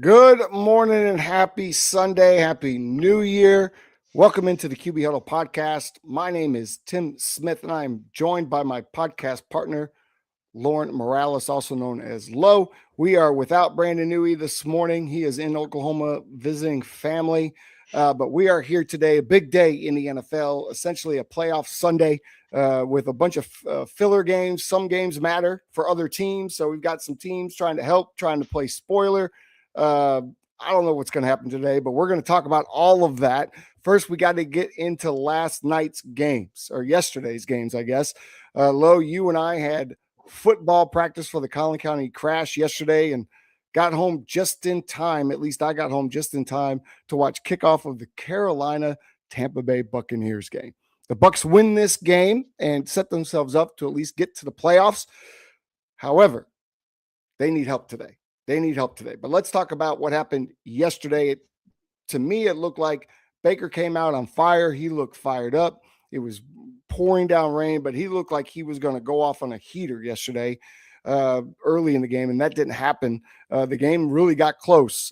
Good morning and happy Sunday. Happy New Year. Welcome into the QB Huddle podcast. My name is Tim Smith, and I'm joined by my podcast partner, Lauren Morales, also known as Lowe. We are without Brandon Newey this morning. He is in Oklahoma visiting family. But we are here today, a big day in the NFL, essentially a playoff Sunday with a bunch of filler games. Some games matter for other teams. So we've got some teams trying to help, trying to play spoiler. Uh, I don't know what's going to happen today, but we're going to talk about all of that. First, we got to get into last night's games, or yesterday's games, I guess. Lo, you and I had football practice for the Collin County Crash yesterday and got home just in time. At least I got home just in time to watch kickoff of the Carolina Tampa Bay Buccaneers game. The Bucs win this game and set themselves up to at least get to the playoffs. However, they need help today. But let's talk about what happened yesterday. To me, it looked like Baker came out on fire. He looked fired up. It was pouring down rain, but he looked like he was going to go off on a heater yesterday early in the game, and that didn't happen. The game really got close.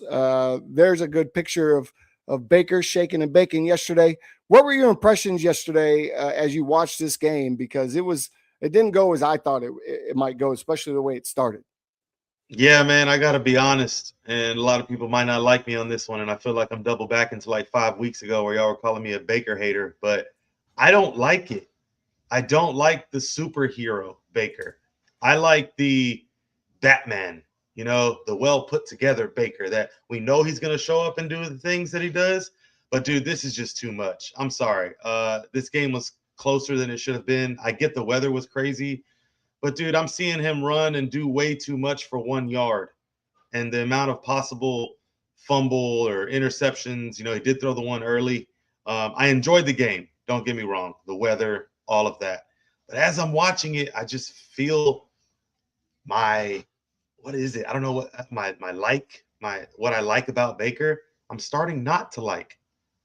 There's a good picture of Baker shaking and baking yesterday. What were your impressions yesterday as you watched this game? Because it didn't go as I thought it might go, especially the way it started. Yeah, man, I got to be honest, and a lot of people might not like me on this one, and I feel like I'm double back into like 5 weeks ago where y'all were calling me a Baker hater, but I don't like it. I don't like the superhero Baker. I like the Batman, the well put together Baker that we know he's going to show up and do the things that he does. But, dude, this is just too much. I'm sorry. This game was closer than it should have been. I get the weather was crazy. But, dude, I'm seeing him run and do way too much for 1 yard. And the amount of possible fumble or interceptions, he did throw the one early. I enjoyed the game. Don't get me wrong. The weather, all of that. But as I'm watching it, I just feel what is it? I don't know what what I like about Baker. I'm starting not to like.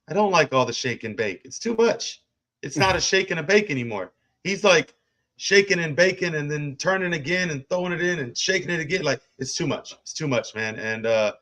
I don't like all the shake and bake. It's too much. It's not a shake and a bake anymore. He's like shaking and baking and then turning again and throwing it in and shaking it again. Like, it's too much. It's too much, man. And I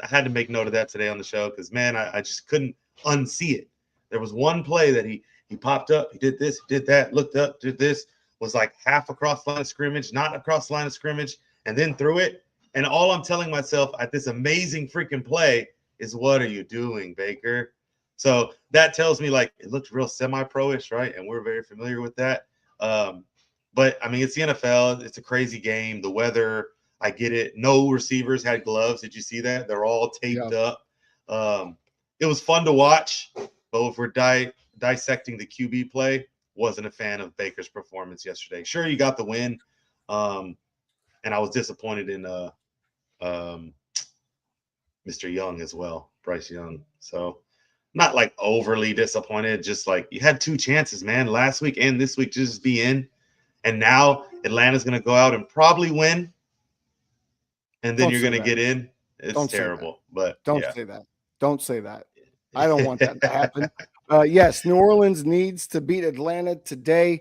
had to make note of that today on the show because, man, I just couldn't unsee it. There was one play that he popped up. He did this, he did that, looked up, did this, was like half across the line of scrimmage, not across the line of scrimmage, and then threw it. And all I'm telling myself at this amazing freaking play is, what are you doing, Baker? So that tells me, like, it looks real semi-pro-ish, right? And we're very familiar with that. But I mean, it's the NFL. It's a crazy game. The weather, I get it. No receivers had gloves. Did you see that? They're all taped up. It was fun to watch, but if we're dissecting the QB play, wasn't a fan of Baker's performance yesterday. Sure, you got the win. And I was disappointed in Mr. Young as well, Bryce Young. So not like overly disappointed, just like you had 2 chances, man, last week and this week, just be in. And now Atlanta's going to go out and probably win. And then you're going to get in. It's terrible. But don't say that. Don't say that. I don't want that to happen. Yes, New Orleans needs to beat Atlanta today.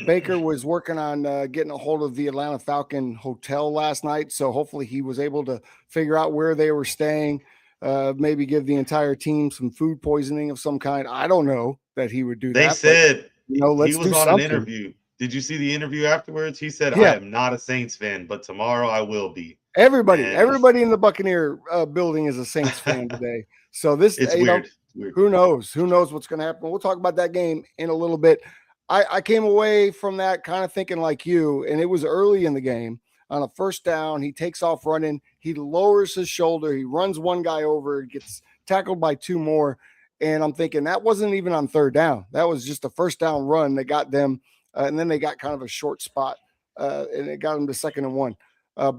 Baker was working on getting a hold of the Atlanta Falcon hotel last night. So hopefully he was able to figure out where they were staying. Maybe give the entire team some food poisoning of some kind. I don't know that he would do that. They said let's he was do on something. An interview. Did you see the interview afterwards? He said, I am not a Saints fan, but tomorrow I will be. Everybody in the Buccaneer building is a Saints fan today. So this, it's weird. Who knows? Who knows what's going to happen? We'll talk about that game in a little bit. I came away from that kind of thinking like you, and it was early in the game. On a first down, he takes off running. He lowers his shoulder. He runs one guy over, gets tackled by 2 more. And I'm thinking that wasn't even on third down. That was just a first down run that got them. And then they got kind of a short spot, and it got them to 2nd and 1.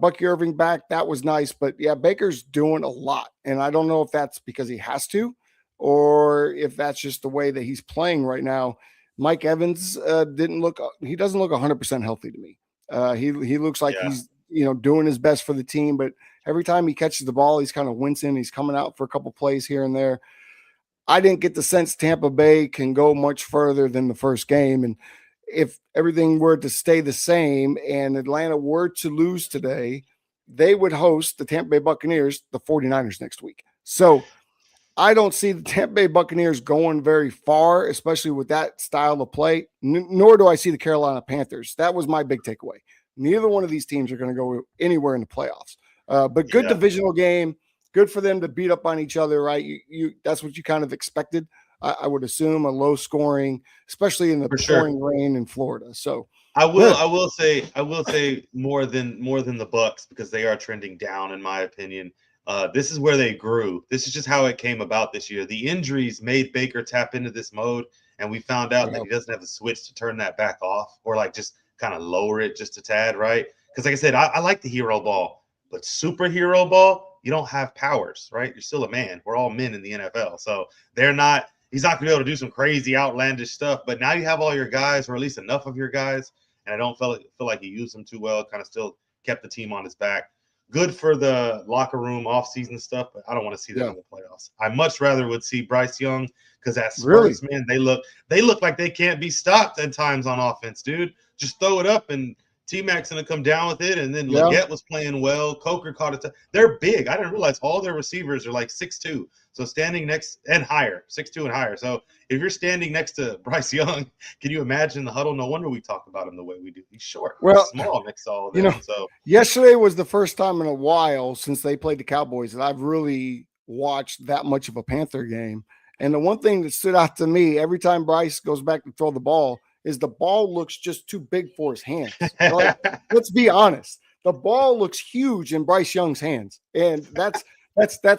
Bucky Irving back, that was nice. But, yeah, Baker's doing a lot. And I don't know if that's because he has to or if that's just the way that he's playing right now. Mike Evans doesn't look 100% healthy to me. He looks like he's, doing his best for the team, but every time he catches the ball, he's kind of wincing. He's coming out for a couple plays here and there. I didn't get the sense Tampa Bay can go much further than the first game. And if everything were to stay the same and Atlanta were to lose today, they would host the Tampa Bay Buccaneers, the 49ers next week. So I don't see the Tampa Bay Buccaneers going very far, especially with that style of play, nor do I see the Carolina Panthers. That was my big takeaway. Neither one of these teams are going to go anywhere in the playoffs. But good divisional game, good for them to beat up on each other, right? That's what you kind of expected. I would assume a low scoring, especially in the pouring rain in Florida. So I will say more than the Bucks, because they are trending down in my opinion. This is where they grew. This is just how it came about this year. The injuries made Baker tap into this mode, and we found out that he doesn't have the switch to turn that back off, or like just kind of lower it just a tad, right? Because like I said, I like the hero ball, but superhero ball, you don't have powers, right? You're still a man. We're all men in the NFL, so he's not going to be able to do some crazy outlandish stuff. But now you have all your guys, or at least enough of your guys, and I don't feel like he used them too well. Kind of still kept the team on his back. Good for the locker room off-season stuff, but I don't want to see them in the playoffs. I much rather would see Bryce Young, because at Spurs, man, they look like they can't be stopped at times on offense, dude. Just throw it up, and T-Mac's going to come down with it. And then Leggett was playing well. Coker caught it. They're big. I didn't realize all their receivers are like 6'2". So standing next and higher, 6'2" and higher. So if you're standing next to Bryce Young, can you imagine the huddle? No wonder we talk about him the way we do. He's short. Well, he's small next to all of them. So yesterday was the first time in a while since they played the Cowboys that I've really watched that much of a Panther game. And the one thing that stood out to me every time Bryce goes back to throw the ball is the ball looks just too big for his hands. Like, let's be honest. The ball looks huge in Bryce Young's hands. And that's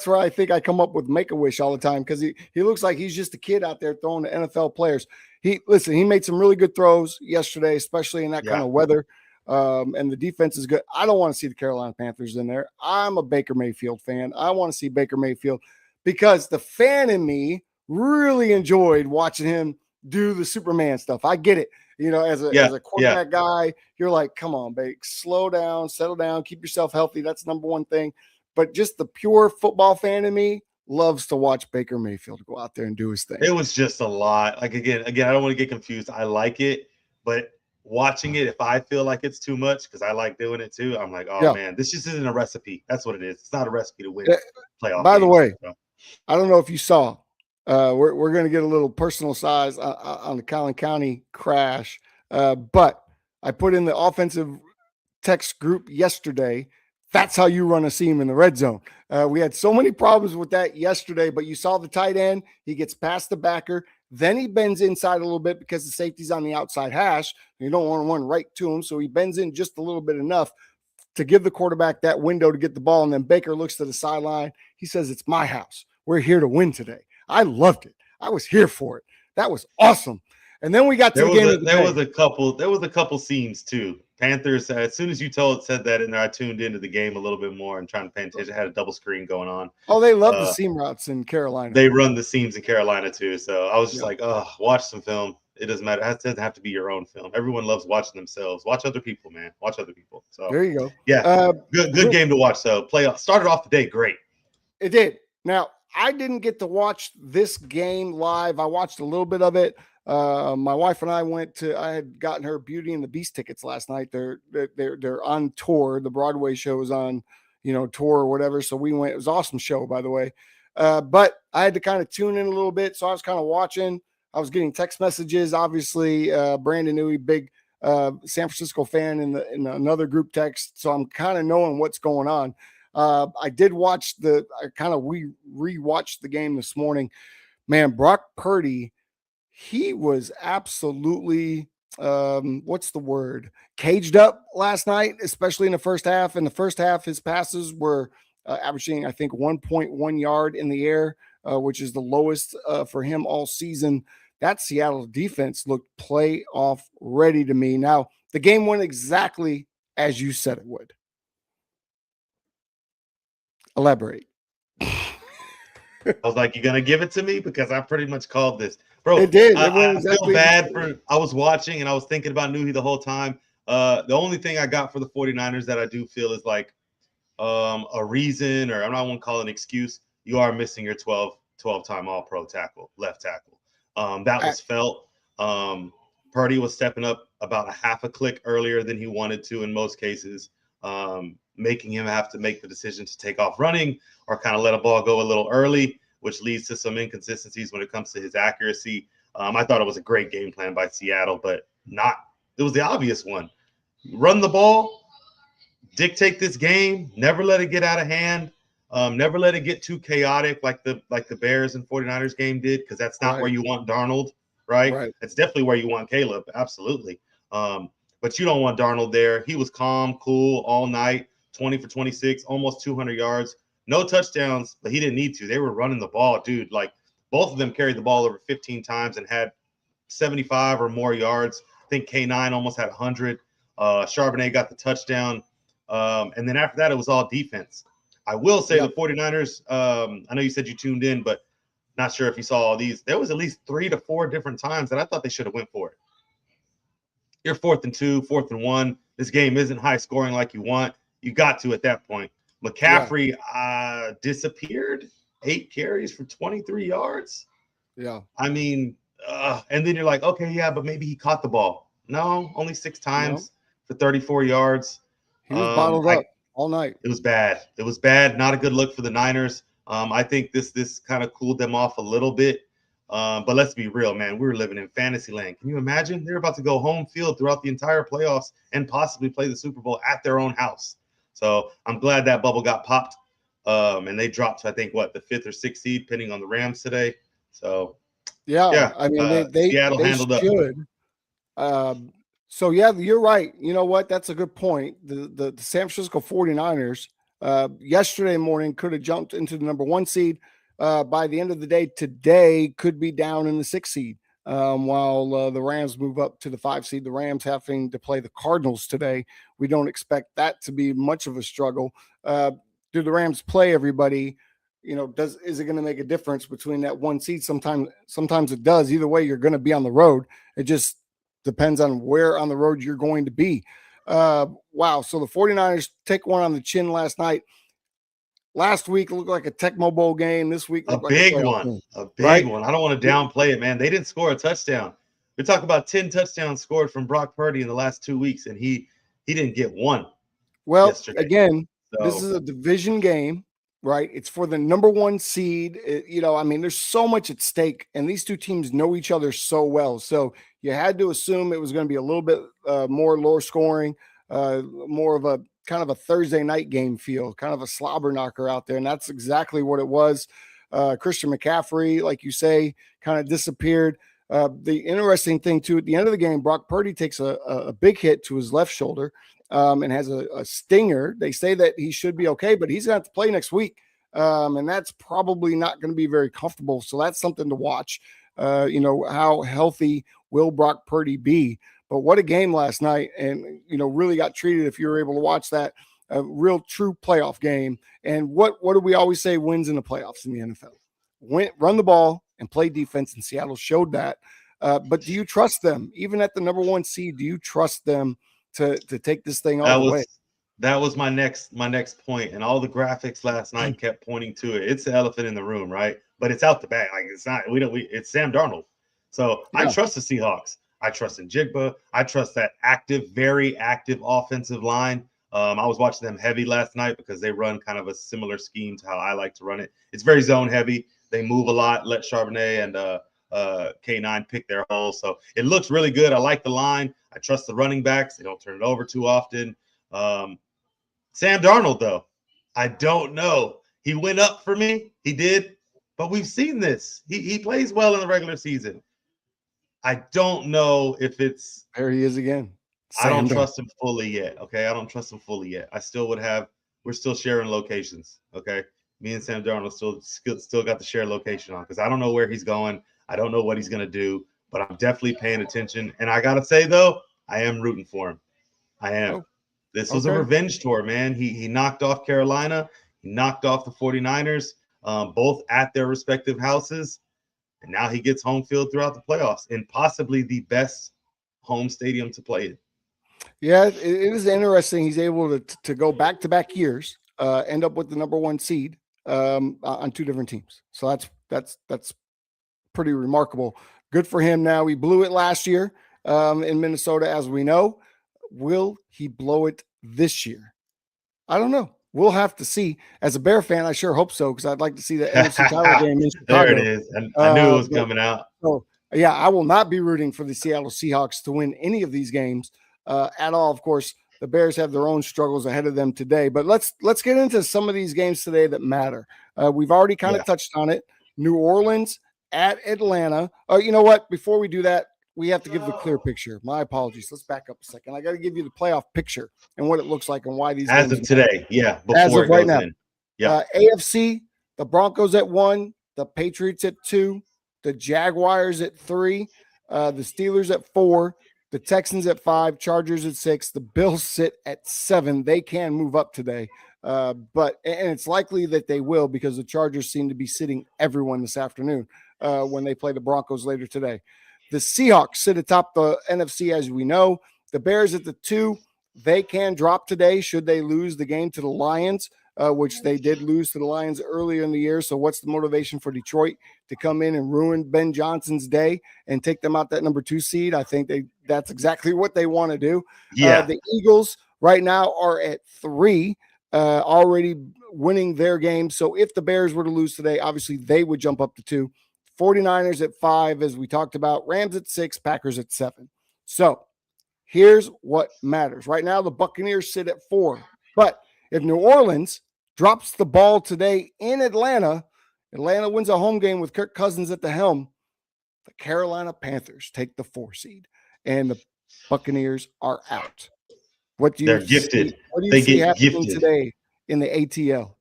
where I think I come up with Make-A-Wish all the time, because he looks like he's just a kid out there throwing to NFL players. He made some really good throws yesterday, especially in that kind of weather. And the defense is good. I don't want to see the Carolina Panthers in there. I'm a Baker Mayfield fan. I want to see Baker Mayfield because the fan in me really enjoyed watching him do the Superman stuff. I get it. As a quarterback guy, you're like, come on, Bake, slow down, settle down, keep yourself healthy. That's number one thing. But just the pure football fan in me loves to watch Baker Mayfield go out there and do his thing. It was just a lot. Like, again, I don't want to get confused. I like it, but watching it, if I feel like it's too much, because I like doing it too, I'm like, man, this just isn't a recipe. That's what it is. It's not a recipe to win playoff. By the way, I don't know if you saw, we're going to get a little personal size on the Collin County crash, but I put in the offensive text group yesterday. That's how you run a seam in the red zone. We had so many problems with that yesterday, but you saw the tight end. He gets past the backer. Then he bends inside a little bit because the safety's on the outside hash. You don't want to run right to him, so he bends in just a little bit enough to give the quarterback that window to get the ball. And then Baker looks to the sideline. He says, "It's my house. We're here to win today." I loved it. I was here for it. That was awesome. And then we got to the game. There was a couple scenes too. Panthers, as soon as you said that in there, I tuned into the game a little bit more and trying to pay attention. I had a double screen going on. Oh, they love the seam routes in Carolina. They run the seams in Carolina too. So I was just like, watch some film. It doesn't matter. It doesn't have to be your own film. Everyone loves watching themselves. Watch other people, man. Watch other people. So there you go. Yeah, good game to watch. So playoff started off the day great. It did. Now, I didn't get to watch this game live. I watched a little bit of it. My wife and I I had gotten her Beauty and the Beast tickets last night. They're on tour. The Broadway show is on, tour or whatever. So we went. It was an awesome show, by the way. But I had to kind of tune in a little bit. So I was kind of watching. I was getting text messages. Obviously, Brandon Newey, big San Francisco fan in another group text. So I'm kind of knowing what's going on. I did watch rewatched the game this morning. Man, Brock Purdy, he was absolutely, what's the word? Caged up last night, especially in the first half. In the first half, his passes were averaging, I think, 1.1 yard in the air, which is the lowest for him all season. That Seattle defense looked playoff ready to me. Now, the game went exactly as you said it would. Elaborate. I was like, "You gonna give it to me?" Because I pretty much called this, bro. It did. I feel bad for. I was watching and I was thinking about Newey the whole time. The only thing I got for the 49ers that I do feel is like a reason, or I don't want to call it an excuse. You are missing your 12-time All-Pro tackle, left tackle. That was felt. Purdy was stepping up about a half a click earlier than he wanted to in most cases. making him have to make the decision to take off running or kind of let a ball go a little early, which leads to some inconsistencies when it comes to his accuracy. I thought it was a great game plan by Seattle, but it was the obvious one. Run the ball, dictate this game, never let it get out of hand, never let it get too chaotic like the Bears and 49ers game did, because that's not where you want Darnold, right? It's definitely where you want Caleb, absolutely. But you don't want Darnold there. He was calm, cool all night, 20 for 26, almost 200 yards. No touchdowns, but he didn't need to. They were running the ball, dude. Like, both of them carried the ball over 15 times and had 75 or more yards. I think K9 almost had 100. Charbonnet got the touchdown. And then after that, it was all defense. I will say the 49ers, I know you said you tuned in, but not sure if you saw all these. There was at least 3 to 4 different times that I thought they should have went for it. You're 4th and 2, 4th and 1. This game isn't high scoring like you want. You got to at that point. McCaffrey disappeared. 8 carries for 23 yards. Yeah. I mean, and then you're like, okay, yeah, but maybe he caught the ball. No, only 6 times for 34 yards. He was bottled up all night. It was bad. It was bad. Not a good look for the Niners. I think this kind of cooled them off a little bit. But let's be real, man. We were living in fantasy land. Can you imagine? They're about to go home field throughout the entire playoffs and possibly play the Super Bowl at their own house. So I'm glad that bubble got popped. And they dropped to, I think, the 5th or 6th seed, depending on the Rams today. So, yeah. I mean, Seattle handled up. So, yeah, you're right. You know what? That's a good point. The San Francisco 49ers yesterday morning could have jumped into the number 1 seed. By the end of the day today, could be down in the 6th seed, while the Rams move up to the 5 seed. The Rams having to play the Cardinals today. We don't expect that to be much of a struggle. Do the Rams play everybody? You know, is it going to make a difference between that 1 seed? Sometimes it does. Either way, you're going to be on the road. It just depends on where on the road you're going to be. Wow. So the 49ers take one on the chin last night. Last week looked like a Tecmo Bowl game. This week looked a big one. I don't want to downplay it, man. They didn't score a touchdown. We're talking about 10 touchdowns scored from Brock Purdy in the last 2 weeks, and he didn't get one. Well, yesterday. Again, this is a division game, right? It's for the number 1 seed. I mean, there's so much at stake, and these two teams know each other so well. So you had to assume it was going to be a little bit more lower scoring, more of a kind of a Thursday night game feel, kind of a slobber knocker out there. And that's exactly what it was. Christian McCaffrey, like you say, kind of disappeared. The interesting thing too, at the end of the game, Brock Purdy takes a big hit to his left shoulder and has a stinger. They say that he should be okay, but he's going to have to play next week. And that's probably not going to be very comfortable. So that's something to watch. How healthy will Brock Purdy be? But what a game last night, and really got treated, if you were able to watch that, a real true playoff game. And what do we always say wins in the playoffs in the NFL? Run the ball and play defense, and Seattle showed that. But do you trust them, even at the number 1 seed? Do you trust them to take this thing all the way? That was my next point, and all the graphics last night kept pointing to it. It's the elephant in the room, right? But it's out the bag. Like, it's not. It's Sam Darnold. So I trust the Seahawks. I trust in Jigba. I trust that very active offensive line. I was watching them heavy last night because they run kind of a similar scheme to how I like to run it. It's very zone heavy. They move a lot, let Charbonnet and K9 pick their holes. So it looks really good. I like the line. I trust the running backs. They don't turn it over too often. Sam Darnold, though, I don't know. He went up for me. He did. But we've seen this. He plays well in the regular season. I don't know if it's – there he is again. I don't trust him fully yet, okay? I don't trust him fully yet. We're still sharing locations, okay? Me and Sam Darnold still got the share location on because I don't know where he's going. I don't know what he's going to do, but I'm definitely paying attention. And I got to say, though, I am rooting for him. I am. This was a revenge tour, man. He knocked off Carolina. He knocked off the 49ers, both at their respective houses. And now he gets home field throughout the playoffs in possibly the best home stadium to play in. Yeah, it is interesting. He's able to go back-to-back years, end up with the number 1 seed on 2 different teams. So that's pretty remarkable. Good for him. Now, he blew it last year in Minnesota, as we know. Will he blow it this year? I don't know. We'll have to see. As a Bear fan, I sure hope so, because I'd like to see the NFC title game in There it Chicago. is. I knew it was But coming out. so, yeah, I will not be rooting for the Seattle Seahawks to win any of these games at all. Of course, the Bears have their own struggles ahead of them today. But let's get into some of these games today that matter. We've already kind of touched on it. New Orleans at Atlanta. You know what? Before we do that, we have to give the clear picture. My apologies. Let's back up a second. I got to give you the playoff picture and what it looks like and why these as games of today, yeah, before as of it right goes now. in. Yeah. AFC, the Broncos at 1, the Patriots at 2, the Jaguars at 3, the Steelers at 4, the Texans at 5, Chargers at 6, the Bills sit at 7. They can move up today, but it's likely that they will, because the Chargers seem to be sitting everyone this afternoon when they play the Broncos later today. The Seahawks sit atop the NFC, as we know. The Bears at the 2. They can drop today should they lose the game to the Lions, which they did lose to the Lions earlier in the year. So what's the motivation for Detroit to come in and ruin Ben Johnson's day and take them out that number 2 seed? I think that's exactly what they want to do. Yeah. The Eagles right now are at 3, already winning their game. So if the Bears were to lose today, obviously they would jump up to 2. 49ers at 5, as we talked about. Rams at 6, Packers at 7. So here's what matters. Right now, the Buccaneers sit at 4. But if New Orleans drops the ball today in Atlanta wins a home game with Kirk Cousins at the helm, the Carolina Panthers take the 4 seed, and the Buccaneers are out. What do you They're gifted. see? What do you They see get happening gifted today in the ATL?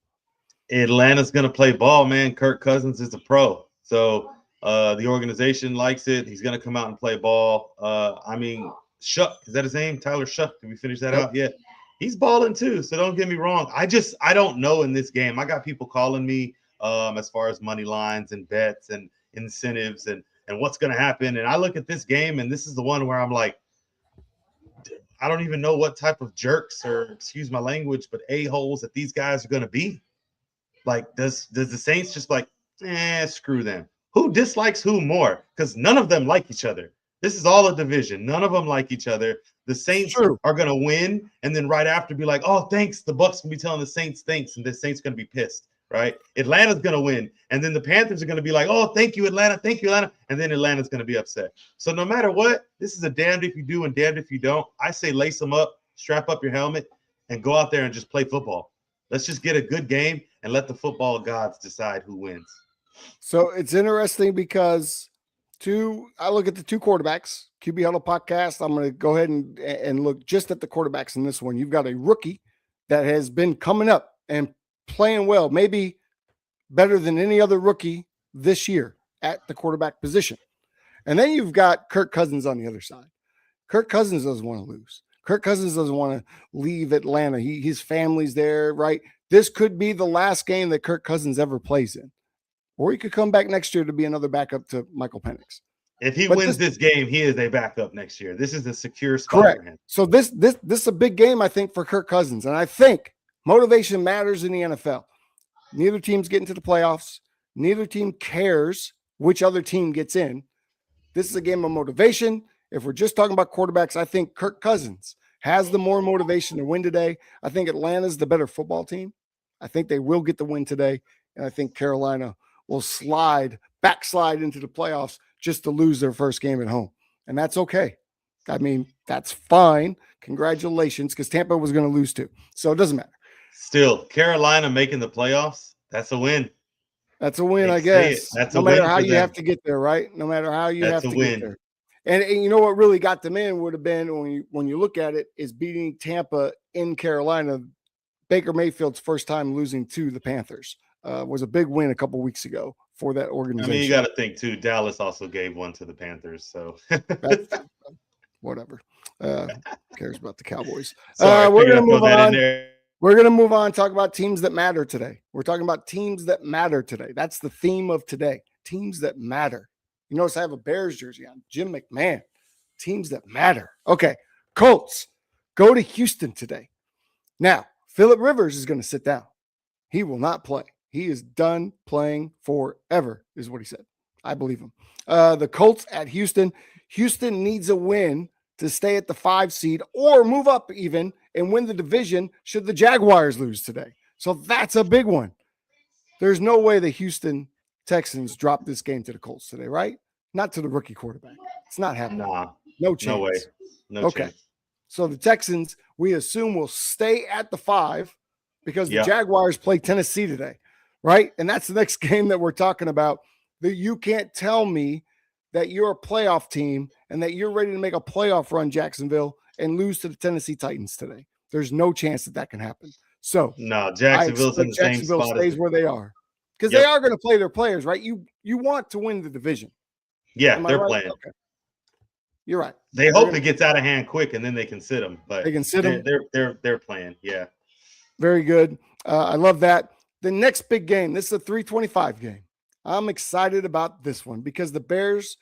Atlanta's going to play ball, man. Kirk Cousins is a pro. So the organization likes it. He's going to come out and play ball. I mean, Shuck, is that his name? Tyler Shuck. Did we finish that out? Yeah. He's balling too. So don't get me wrong. I don't know in this game. I got people calling me as far as money lines and bets and incentives and what's going to happen. And I look at this game, and this is the one where I'm like, I don't even know what type of jerks, or excuse my language, but a-holes that these guys are going to be. Like, does the Saints just like, screw them? Who dislikes who more? Because none of them like each other. This is all a division. None of them like each other. The Saints are going to win, and then right after be like, oh, thanks. The Bucs can be telling the Saints thanks, and the Saints going to be pissed, right? Atlanta's going to win, and then the Panthers are going to be like, oh, thank you, Atlanta. Thank you, Atlanta. And then Atlanta's going to be upset. So no matter what, this is a damned if you do and damned if you don't. I say lace them up, strap up your helmet, and go out there and just play football. Let's just get a good game and let the football gods decide who wins. So it's interesting because I look at the 2 quarterbacks, QB Huddle podcast. I'm going to go ahead and look just at the quarterbacks in this one. You've got a rookie that has been coming up and playing well, maybe better than any other rookie this year at the quarterback position. And then you've got Kirk Cousins on the other side. Kirk Cousins doesn't want to lose. Kirk Cousins doesn't want to leave Atlanta. His family's there, right? This could be the last game that Kirk Cousins ever plays in. Or he could come back next year to be another backup to Michael Penix. If he wins this game, he is a backup next year. This is a secure spot correct. For him. So this is a big game, I think, for Kirk Cousins. And I think motivation matters in the NFL. Neither team's getting to the playoffs. Neither team cares which other team gets in. This is a game of motivation. If we're just talking about quarterbacks, I think Kirk Cousins has the more motivation to win today. I think Atlanta's the better football team. I think they will get the win today. And I think Carolina will backslide into the playoffs just to lose their first game at home. And that's okay. I mean, that's fine. Congratulations, because Tampa was going to lose too. So it doesn't matter. Still, Carolina making the playoffs, that's a win. That's a win, I guess. That's no matter how you have to get there, right? No matter how you have to get there. And you know what really got them in would have been, when you look at it, is beating Tampa in Carolina. Baker Mayfield's first time losing to the Panthers was a big win a couple weeks ago for that organization. I mean, you got to think too. Dallas also gave one to the Panthers, so whatever. Who cares about the Cowboys? Sorry, we're gonna move on. We're going to move on and talk about teams that matter today. We're talking about teams that matter today. That's the theme of today. Teams that matter. You notice I have a Bears jersey on. Jim McMahon. Teams that matter. Okay. Colts go to Houston today. Now, Phillip Rivers is going to sit down. He will not play. He is done playing forever, is what he said. I believe him. The Colts at Houston. Houston needs a win to stay at the 5 seed or move up even and win the division should the Jaguars lose today. So that's a big one. There's no way the Houston Texans drop this game to the Colts today, right? Not to the rookie quarterback. It's not happening. Nah, No chance. no way. No chance. So the Texans, we assume, will stay at the 5 because the Yeah. Jaguars play Tennessee today, right? And that's the next game that we're talking about. That you can't tell me that you're a playoff team and that you're ready to make a playoff run, Jacksonville, and lose to the Tennessee Titans today. There's no chance that can happen. So no, Jacksonville's in the same Jacksonville spot. Stays where they are because they are going to play their players, right? You want to win the division. Yeah, they're right? playing. Okay. You're right. They hope it gets out of hand quick, and then they can sit them. But they can sit them. They're playing. Yeah. Very good. I love that. The next big game. This is a 325 game. I'm excited about this one because the Bears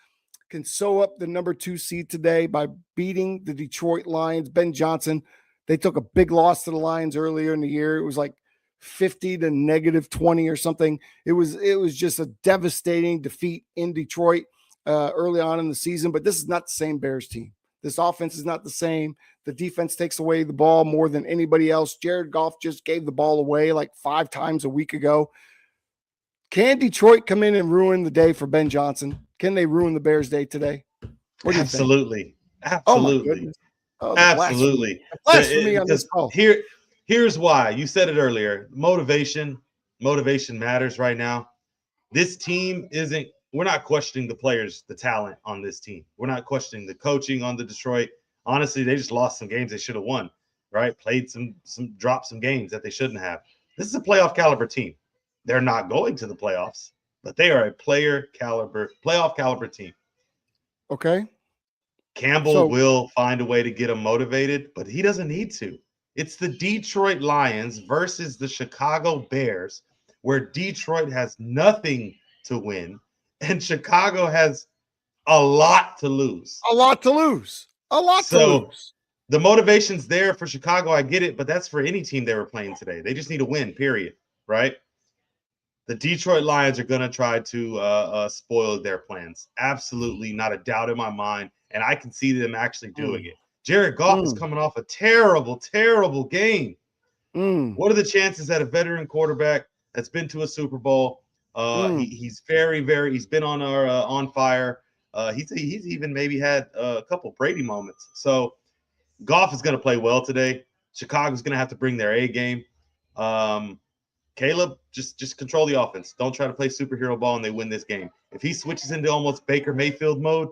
can sew up the number 2 seed today by beating the Detroit Lions. Ben Johnson. They took a big loss to the Lions earlier in the year. It was like 50 to -20 or something. It was just a devastating defeat in Detroit early on in the season. But this is not the same Bears team. This offense is not the same. The defense takes away the ball more than anybody else. Jared Goff just gave the ball away like 5 times a week ago. Can Detroit come in and ruin the day for Ben Johnson? Can they ruin the Bears' day today? What do you Absolutely. think? Absolutely. Absolutely. Blasphemy on this call. Here's why. You said it earlier. Motivation matters right now. This team we're not questioning the players, the talent on this team. We're not questioning the coaching on the Detroit. Honestly, they just lost some games they should have won, right? Dropped some games that they shouldn't have. This is a playoff caliber team. They're not going to the playoffs, but they are a playoff caliber team. Okay. Campbell will find a way to get him motivated, but he doesn't need to. It's the Detroit Lions versus the Chicago Bears, where Detroit has nothing to win and Chicago has a lot to lose. The motivation's there for Chicago. I get it, but that's for any team they were playing today. They just need to win, period, right? The Detroit Lions are going to try to spoil their plans. Absolutely, not a doubt in my mind. And I can see them actually doing it. Jared Goff is coming off a terrible, terrible game. What are the chances that a veteran quarterback that's been to a Super Bowl, he's he's been on fire. He's even maybe had a couple Brady moments. So Goff is going to play well today. Chicago's going to have to bring their A game. Caleb, just control the offense. Don't try to play superhero ball and they win this game. If he switches into almost Baker Mayfield mode,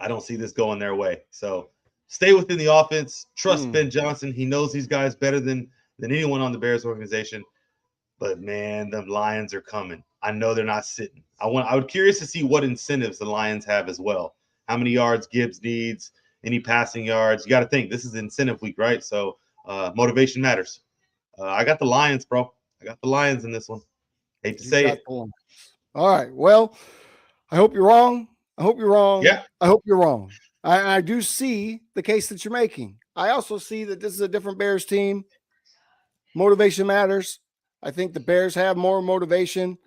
I don't see this going their way. So stay within the offense. Trust Ben Johnson. He knows these guys better than anyone on the Bears organization. But, man, the Lions are coming. I know they're not sitting. I would curious to see what incentives the Lions have as well. How many yards Gibbs needs, any passing yards. You got to think. This is incentive week, right? So motivation matters. I got the Lions, bro. I got the Lions in this one. Hate to say it. All right. Well, I hope you're wrong. Yeah. I hope you're wrong. I do see the case that you're making. I also see that this is a different Bears team. Motivation matters. I think the Bears have more motivation.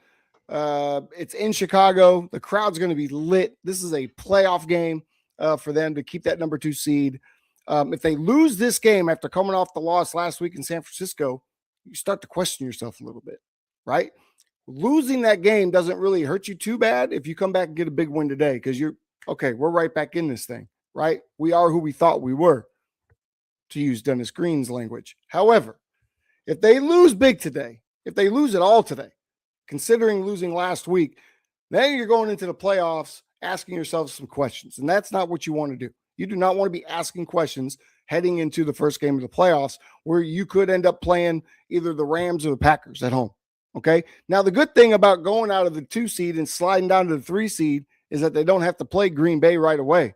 It's in Chicago. The crowd's going to be lit. This is a playoff game for them to keep that number 2 seed. If they lose this game after coming off the loss last week in San Francisco, you start to question yourself a little bit, right? Losing that game doesn't really hurt you too bad if you come back and get a big win today because you're okay. We're right back in this thing, right? We are who we thought we were, to use Dennis Green's language. However, if they lose big today, if they lose it all today, considering losing last week, then you're going into the playoffs asking yourself some questions, and that's not what you want to do. You do not want to be asking questions heading into the first game of the playoffs where you could end up playing either the Rams or the Packers at home. Okay. Now, the good thing about going out of the 2 seed and sliding down to the 3 seed is that they don't have to play Green Bay right away.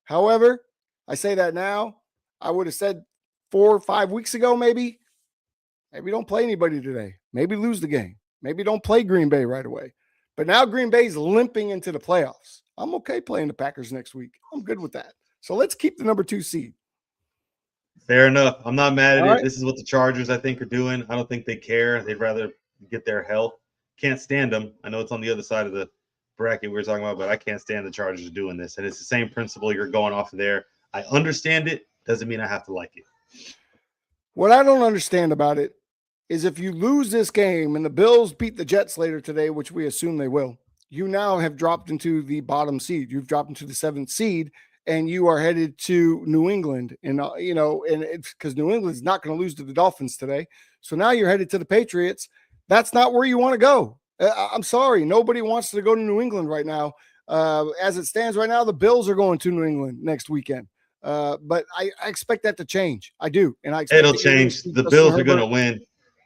However, I say that now. I would have said 4 or 5 weeks ago, maybe don't play anybody today. Maybe lose the game. Maybe don't play Green Bay right away. But now Green Bay's limping into the playoffs. I'm okay playing the Packers next week. I'm good with that. So let's keep the number 2 seed. Fair enough. I'm not mad at it. Right. This is what the Chargers, I think, are doing. I don't think they care. They'd rather get their health. Can't stand them. I know it's on the other side of the bracket we were talking about, but I can't stand the Chargers doing this. And it's the same principle you're going off of there. I understand it. Doesn't mean I have to like it. What I don't understand about it is if you lose this game and the Bills beat the Jets later today, which we assume they will, you now have dropped into the bottom seed. You've dropped into the 7th seed, and you are headed to New England. And, and it's because New England's not going to lose to the Dolphins today. So now you're headed to the Patriots. That's not where you want to go. I'm sorry. Nobody wants to go to New England right now. As it stands right now, the Bills are going to New England next weekend. But I expect that to change. I do. And I expect it'll change. The Bills are going to win.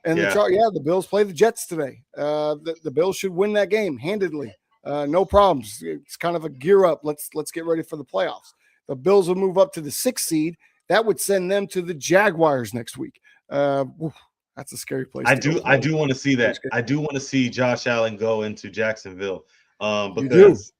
And the Bills play the Jets today. The Bills should win that game handedly. No problems. It's kind of a gear up. Let's get ready for the playoffs. The Bills will move up to the 6th seed. That would send them to the Jaguars next week. That's a scary place. I do want to see that. I do want to see Josh Allen go into Jacksonville. Because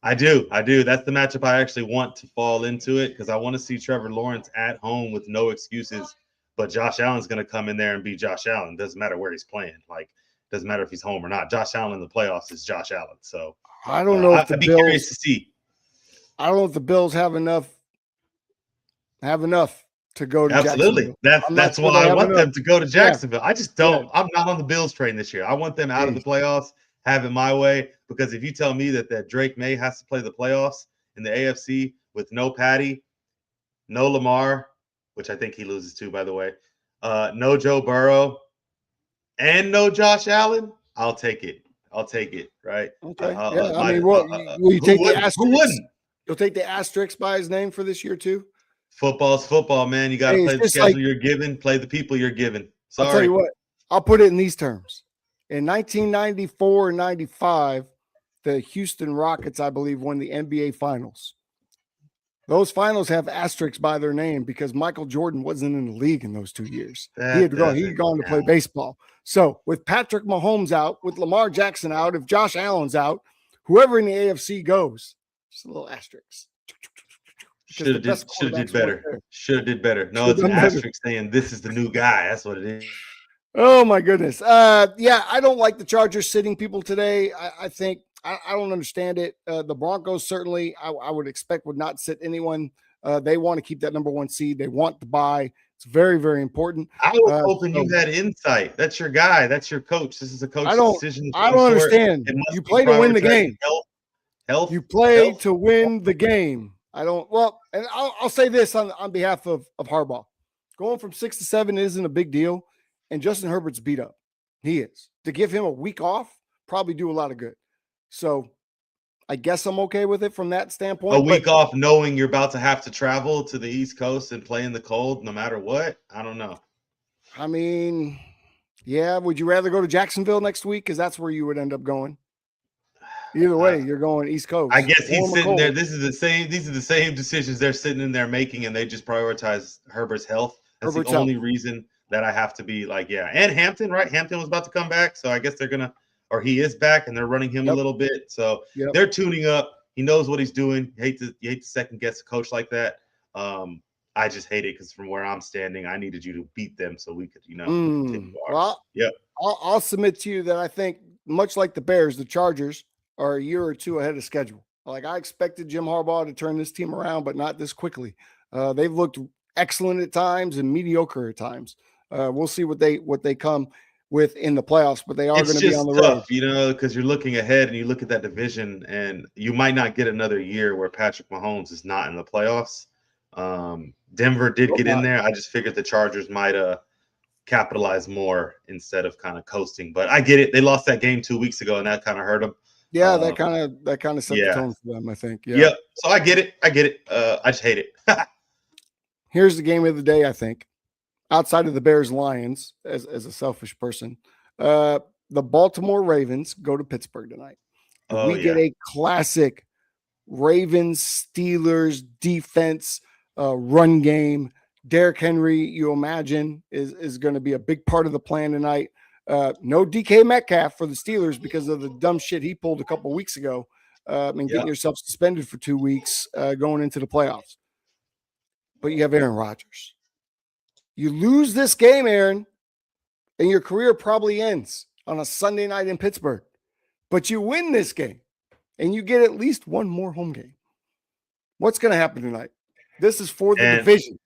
I do. That's the matchup I actually want to fall into it, because I want to see Trevor Lawrence at home with no excuses. But Josh Allen's going to come in there and be Josh Allen. Doesn't matter where he's playing. Like, doesn't matter if he's home or not. Josh Allen in the playoffs is Josh Allen. So I don't know if I'd be curious to see. I don't know if the Bills have enough to go to Absolutely. Jacksonville. That's why I want them to go to Jacksonville. I just don't. Yeah. I'm not on the Bills train this year. I want them out of the playoffs, have it my way. Because if you tell me that Drake May has to play the playoffs in the AFC with no Patty, no Lamar, which I think he loses to, by the way, no Joe Burrow, and no Josh Allen, I'll take it. Right? Okay. Will you take the asterisk? Who wouldn't? You'll take the asterisk by his name for this year too? Football's football, man. You got to play the schedule you're given, play the people you're given. Sorry. I'll tell you what. I'll put it in these terms. In 1994 and 95, the Houston Rockets, I believe, won the NBA Finals. Those finals have asterisks by their name because Michael Jordan wasn't in the league in those 2 years. He had gone to play baseball. So with Patrick Mahomes out, with Lamar Jackson out, if Josh Allen's out, whoever in the AFC goes, just a little asterisk. Should have did better. Should have did better. No, it's an asterisk saying this is the new guy. That's what it is. Oh my goodness. I don't like the Chargers sitting people today. I think I don't understand it. The Broncos certainly I would expect would not sit anyone. They want to keep that number 1 seed. They want to buy. It's very, very important. I was hoping you had insight. That's your guy. That's your coach. This is a coach's decision. I don't understand. You play to win the game. Health. You play to win the game. I don't. Well, and I'll say this on behalf of Harbaugh. Going from 6 to 7 isn't a big deal, and Justin Herbert's beat up. He is. To give him a week off probably do a lot of good. So I guess I'm okay with it from that standpoint. A week off knowing you're about to have to travel to the East Coast and play in the cold no matter what? I don't know. I mean, yeah. Would you rather go to Jacksonville next week? Because that's where you would end up going. Either way, you're going East Coast. I guess he's sitting there. These are the same decisions they're sitting in there making, and they just prioritize Herbert's health. That's the only reason that I have to be like, yeah. And Hampton, right? Hampton was about to come back, so I guess they're gonna, or he is back, and they're running him a little bit. So they're tuning up. He knows what he's doing. You hate to second guess a coach like that. I just hate it because from where I'm standing, I needed you to beat them so we could, Well, I'll submit to you that I think much like the Bears, the Chargers are a year or two ahead of schedule. Like I expected Jim Harbaugh to turn this team around, but not this quickly. They've looked excellent at times and mediocre at times. We'll see what they come with in the playoffs, but they are going to be on the road. Because you're looking ahead and you look at that division, and you might not get another year where Patrick Mahomes is not in the playoffs. Denver did get in there. I just figured the Chargers might capitalize more instead of kind of coasting. But I get it. They lost that game 2 weeks ago, and that kind of hurt them. Yeah, that kind of set the tone for them, I think. Yeah. Yep. So I get it. I just hate it. Here's the game of the day, I think. Outside of the Bears-Lions, as a selfish person, the Baltimore Ravens go to Pittsburgh tonight. We get a classic Ravens-Steelers defense run game. Derrick Henry, you imagine, is going to be a big part of the plan tonight. No DK Metcalf for the Steelers because of the dumb shit he pulled a couple weeks ago and getting yourself suspended for 2 weeks going into the playoffs. But you have Aaron Rodgers. You lose this game, Aaron, and your career probably ends on a Sunday night in Pittsburgh. But you win this game. and you get at least one more home game. What's going to happen tonight? This is for the division.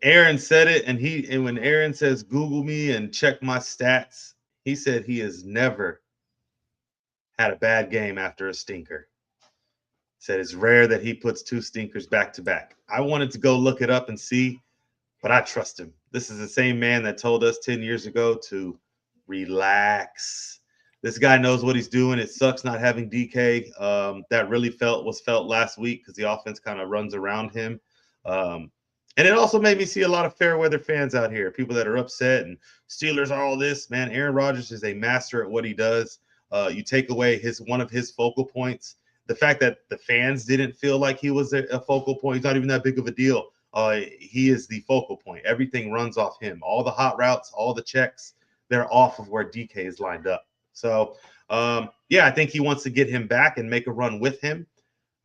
Aaron said it, and when Aaron says Google me and check my stats, he said he has never had a bad game after a stinker. Said it's rare that he puts 2 stinkers back to back. I wanted to go look it up and see, but I trust him. This is the same man that told us 10 years ago to relax. This guy knows what he's doing. It sucks not having DK. That really was felt last week because the offense kind of runs around him. And it also made me see a lot of fair weather fans out here, people that are upset and Steelers are all this. Man, Aaron Rodgers is a master at what he does. You take away one of his focal points. The fact that the fans didn't feel like he was a focal point, he's not even that big of a deal. He is the focal point. Everything runs off him. All the hot routes, all the checks, they're off of where DK is lined up. So, I think he wants to get him back and make a run with him.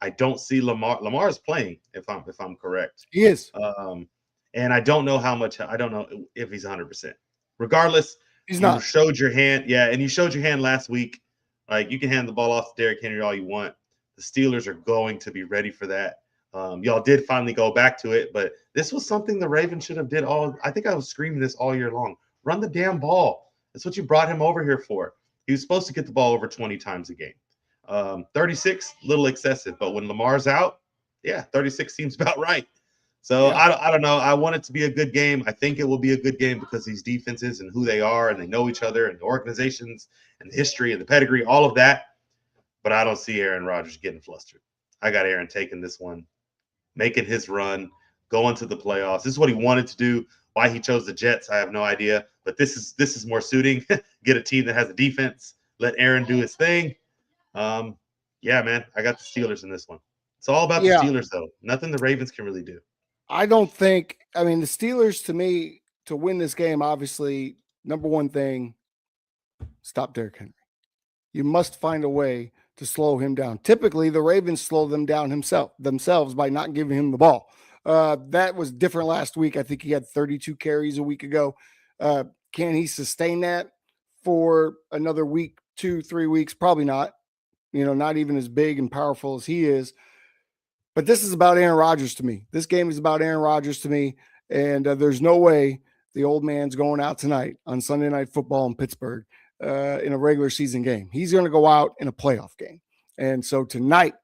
I don't see Lamar. Lamar is playing, if I'm correct. He is. And I don't know how much. I don't know if he's 100%. Regardless, he's not. You showed your hand. Yeah, and you showed your hand last week. Like, you can hand the ball off to Derrick Henry all you want. The Steelers are going to be ready for that. Y'all did finally go back to it, but this was something the Ravens should have did all. I think I was screaming this all year long. Run the damn ball. That's what you brought him over here for. He was supposed to get the ball over 20 times a game. 36, a little excessive, but when Lamar's out, 36 seems about right. So I don't know. I want it to be a good game. I think it will be a good game because these defenses and who they are and they know each other and the organizations and the history and the pedigree, all of that. But I don't see Aaron Rodgers getting flustered. I got Aaron taking this one, making his run, going to the playoffs. This is what he wanted to do. Why he chose the Jets, I have no idea. But this is more suiting. Get a team that has a defense. Let Aaron do his thing. Man, I got the Steelers in this one. It's all about the Steelers, though. Nothing the Ravens can really do. I don't think – I mean, the Steelers, to me, to win this game, obviously, number one thing, stop Derrick Henry. You must find a way to slow him down. Typically, the Ravens slow them down themselves by not giving him the ball. That was different last week. I think he had 32 carries a week ago. Can he sustain that for another week, 2-3 weeks? Probably not. Not even as big and powerful as he is. But this is about Aaron Rodgers to me. This game is about Aaron Rodgers to me. And there's no way the old man's going out tonight on Sunday Night Football in Pittsburgh in a regular season game. He's going to go out in a playoff game. And so tonight,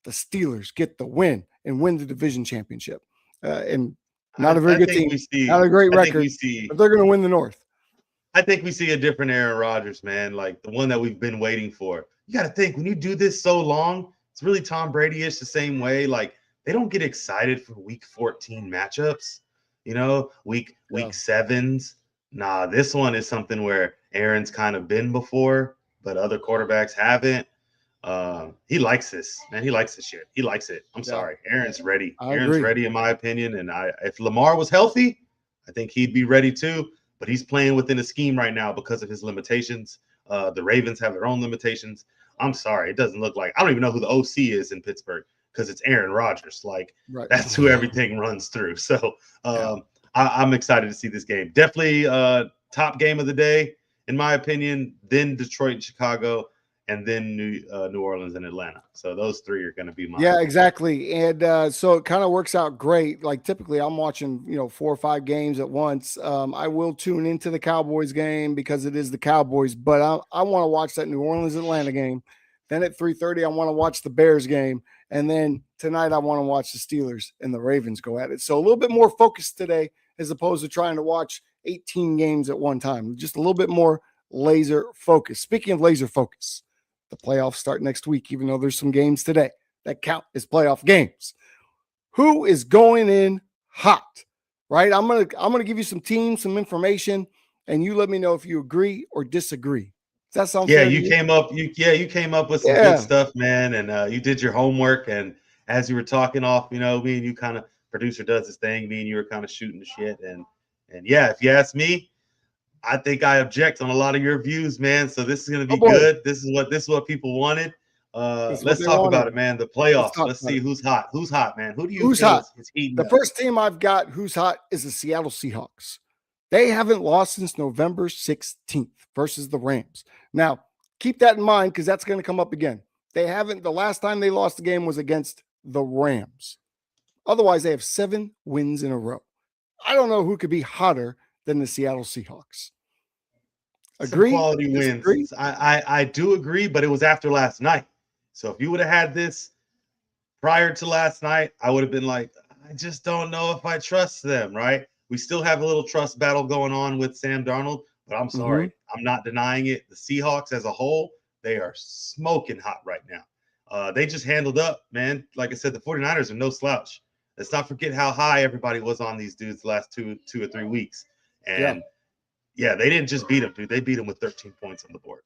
the Steelers get the win and win the division championship. And not a very good team, not a great record, but they're going to win the North. I think we see a different Aaron Rodgers, man, like the one that we've been waiting for. You got to think, when you do this so long, it's really Tom Brady-ish the same way. Like, they don't get excited for week 14 matchups, week 7s. Nah, this one is something where Aaron's kind of been before, but other quarterbacks haven't. He likes this, man. He likes this shit. He likes it. I'm sorry. Aaron's ready. Aaron's ready, in my opinion. And if Lamar was healthy, I think he'd be ready too. But he's playing within a scheme right now because of his limitations. The Ravens have their own limitations. I'm sorry. It doesn't look like – I don't even know who the OC is in Pittsburgh because it's Aaron Rodgers. Like, that's who everything runs through. So I'm excited to see this game. Definitely top game of the day, in my opinion, then Detroit and Chicago, and then New Orleans and Atlanta. So those three are going to be mine. Yeah, exactly. And so it kind of works out great. Like, typically I'm watching, 4 or 5 games at once. I will tune into the Cowboys game because it is the Cowboys, but I want to watch that New Orleans Atlanta game. Then at 3:30, I want to watch the Bears game. And then tonight I want to watch the Steelers and the Ravens go at it. So a little bit more focused today as opposed to trying to watch 18 games at one time. Just a little bit more laser focus. Speaking of laser focus, the playoffs start next week, even though there's some games today that count as playoff games. Who is going in hot, right? I'm gonna give you some teams, some information, and you let me know if you agree or disagree. Does that sound fair? You came up with some good stuff, man, and you did your homework. And as you were talking off, me and you kind of, producer does his thing. Me and you were kind of shooting the shit, and if you ask me, I think I object on a lot of your views, man. So this is going to be good. This is what people wanted. Let's talk about it, man. The playoffs. Let's see who's hot. Who's hot, man? Who's hot? The first team I've got who's hot is the Seattle Seahawks. They haven't lost since November 16th versus the Rams. Now, keep that in mind because that's going to come up again. They haven't. The last time they lost the game was against the Rams. Otherwise, they have 7 wins in a row. I don't know who could be hotter than the Seattle Seahawks. Some Agree? quality Disagree? wins. I do agree, but it was after last night. So if you would have had this prior to last night, I would have been like, I just don't know if I trust them, right? We still have a little trust battle going on with Sam Darnold, but I'm sorry. I'm not denying it. The Seahawks as a whole, they are smoking hot right now. They just handled up, man. Like I said, the 49ers are no slouch. Let's not forget how high everybody was on these dudes the last two or 3 weeks. And yeah, they didn't just beat them, dude. They beat them with 13 points on the board.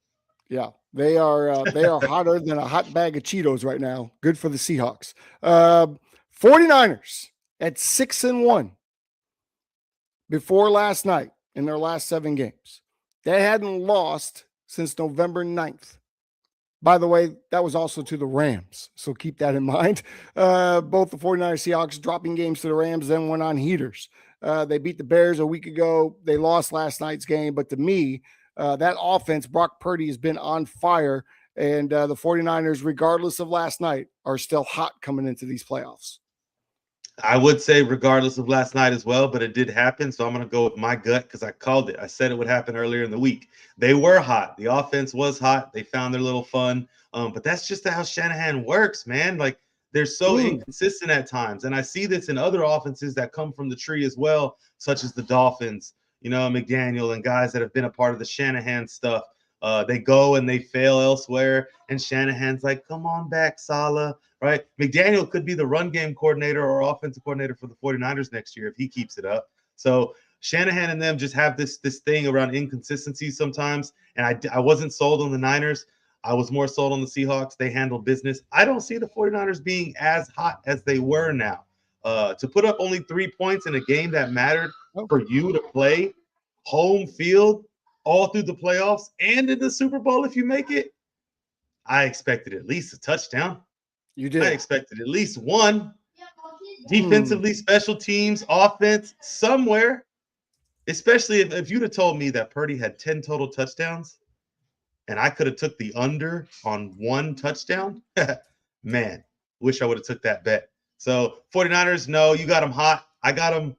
Yeah, they are hotter than a hot bag of Cheetos right now. Good for the Seahawks. 49ers at 6-1 before last night in their last 7 games. They hadn't lost since November 9th. By the way, that was also to the Rams, so keep that in mind. Both the 49ers Seahawks dropping games to the Rams, then went on heaters. They beat the Bears a week ago. They lost last night's game, but to me, that offense, Brock Purdy has been on fire, and the 49ers, regardless of last night, are still hot coming into these playoffs. I would say regardless of last night as well, but it did happen. So I'm going to go with my gut because I called it. I said it would happen earlier in the week. They were hot. The offense was hot. They found their little fun. But that's just how Shanahan works, man. Like they're so inconsistent at times. And I see this in other offenses that come from the tree as well, such as the Dolphins, McDaniel and guys that have been a part of the Shanahan stuff. They go and they fail elsewhere. And Shanahan's like, come on back, Saleh. Right? McDaniel could be the run game coordinator or offensive coordinator for the 49ers next year if he keeps it up. So Shanahan and them just have this thing around inconsistency sometimes. And I wasn't sold on the Niners. I was more sold on the Seahawks. They handle business. I don't see the 49ers being as hot as they were now. To put up only 3 points in a game that mattered for you to play home field all through the playoffs and in the Super Bowl if you make it, I expected at least a touchdown. You did. I expected at least one. Defensively, special teams, offense, somewhere. Especially if you'd have told me that Purdy had 10 total touchdowns and I could have took the under on 1 touchdown, man, wish I would have took that bet. So 49ers, no, you got them hot. I got them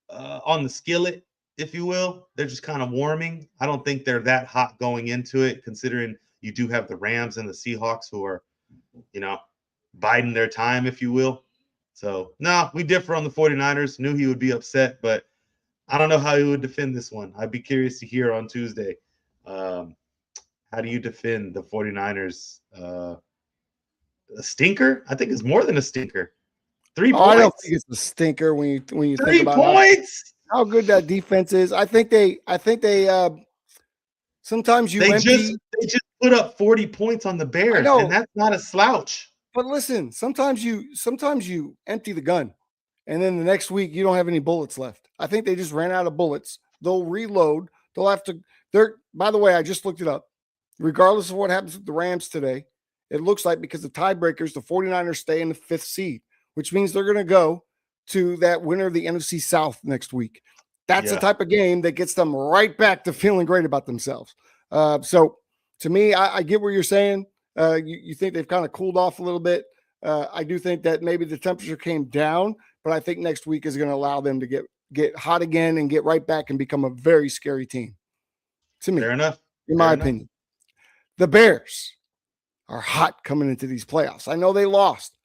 on the skillet, if you will. They're just kind of warming. I don't think they're that hot going into it, considering you do have the Rams and the Seahawks who are biding their time, if you will. So, no, we differ on the 49ers. Knew he would be upset, but I don't know how he would defend this one. I'd be curious to hear on Tuesday. How do you defend the 49ers? A stinker? I think it's more than a stinker. 3 points. I don't think it's a stinker when you 3 think about points. How good that defense is. I think they sometimes they just put up 40 points on the Bears, and that's not a slouch. But listen, sometimes you empty the gun, and then the next week you don't have any bullets left. I think they just ran out of bullets. They'll reload. They'll have to. By the way, I just looked it up. Regardless of what happens with the Rams today, it looks like because of tiebreakers, the 49ers stay in the 5th seed, which means they're going to go to that winner of the NFC South next week. That's the type of game that gets them right back to feeling great about themselves. So to me, I get what you're saying. You think they've kind of cooled off a little bit. I do think that maybe the temperature came down, but I think next week is going to allow them to get hot again and get right back and become a very scary team. To me, fair enough. In my opinion, the Bears are hot coming into these playoffs. I know they lost.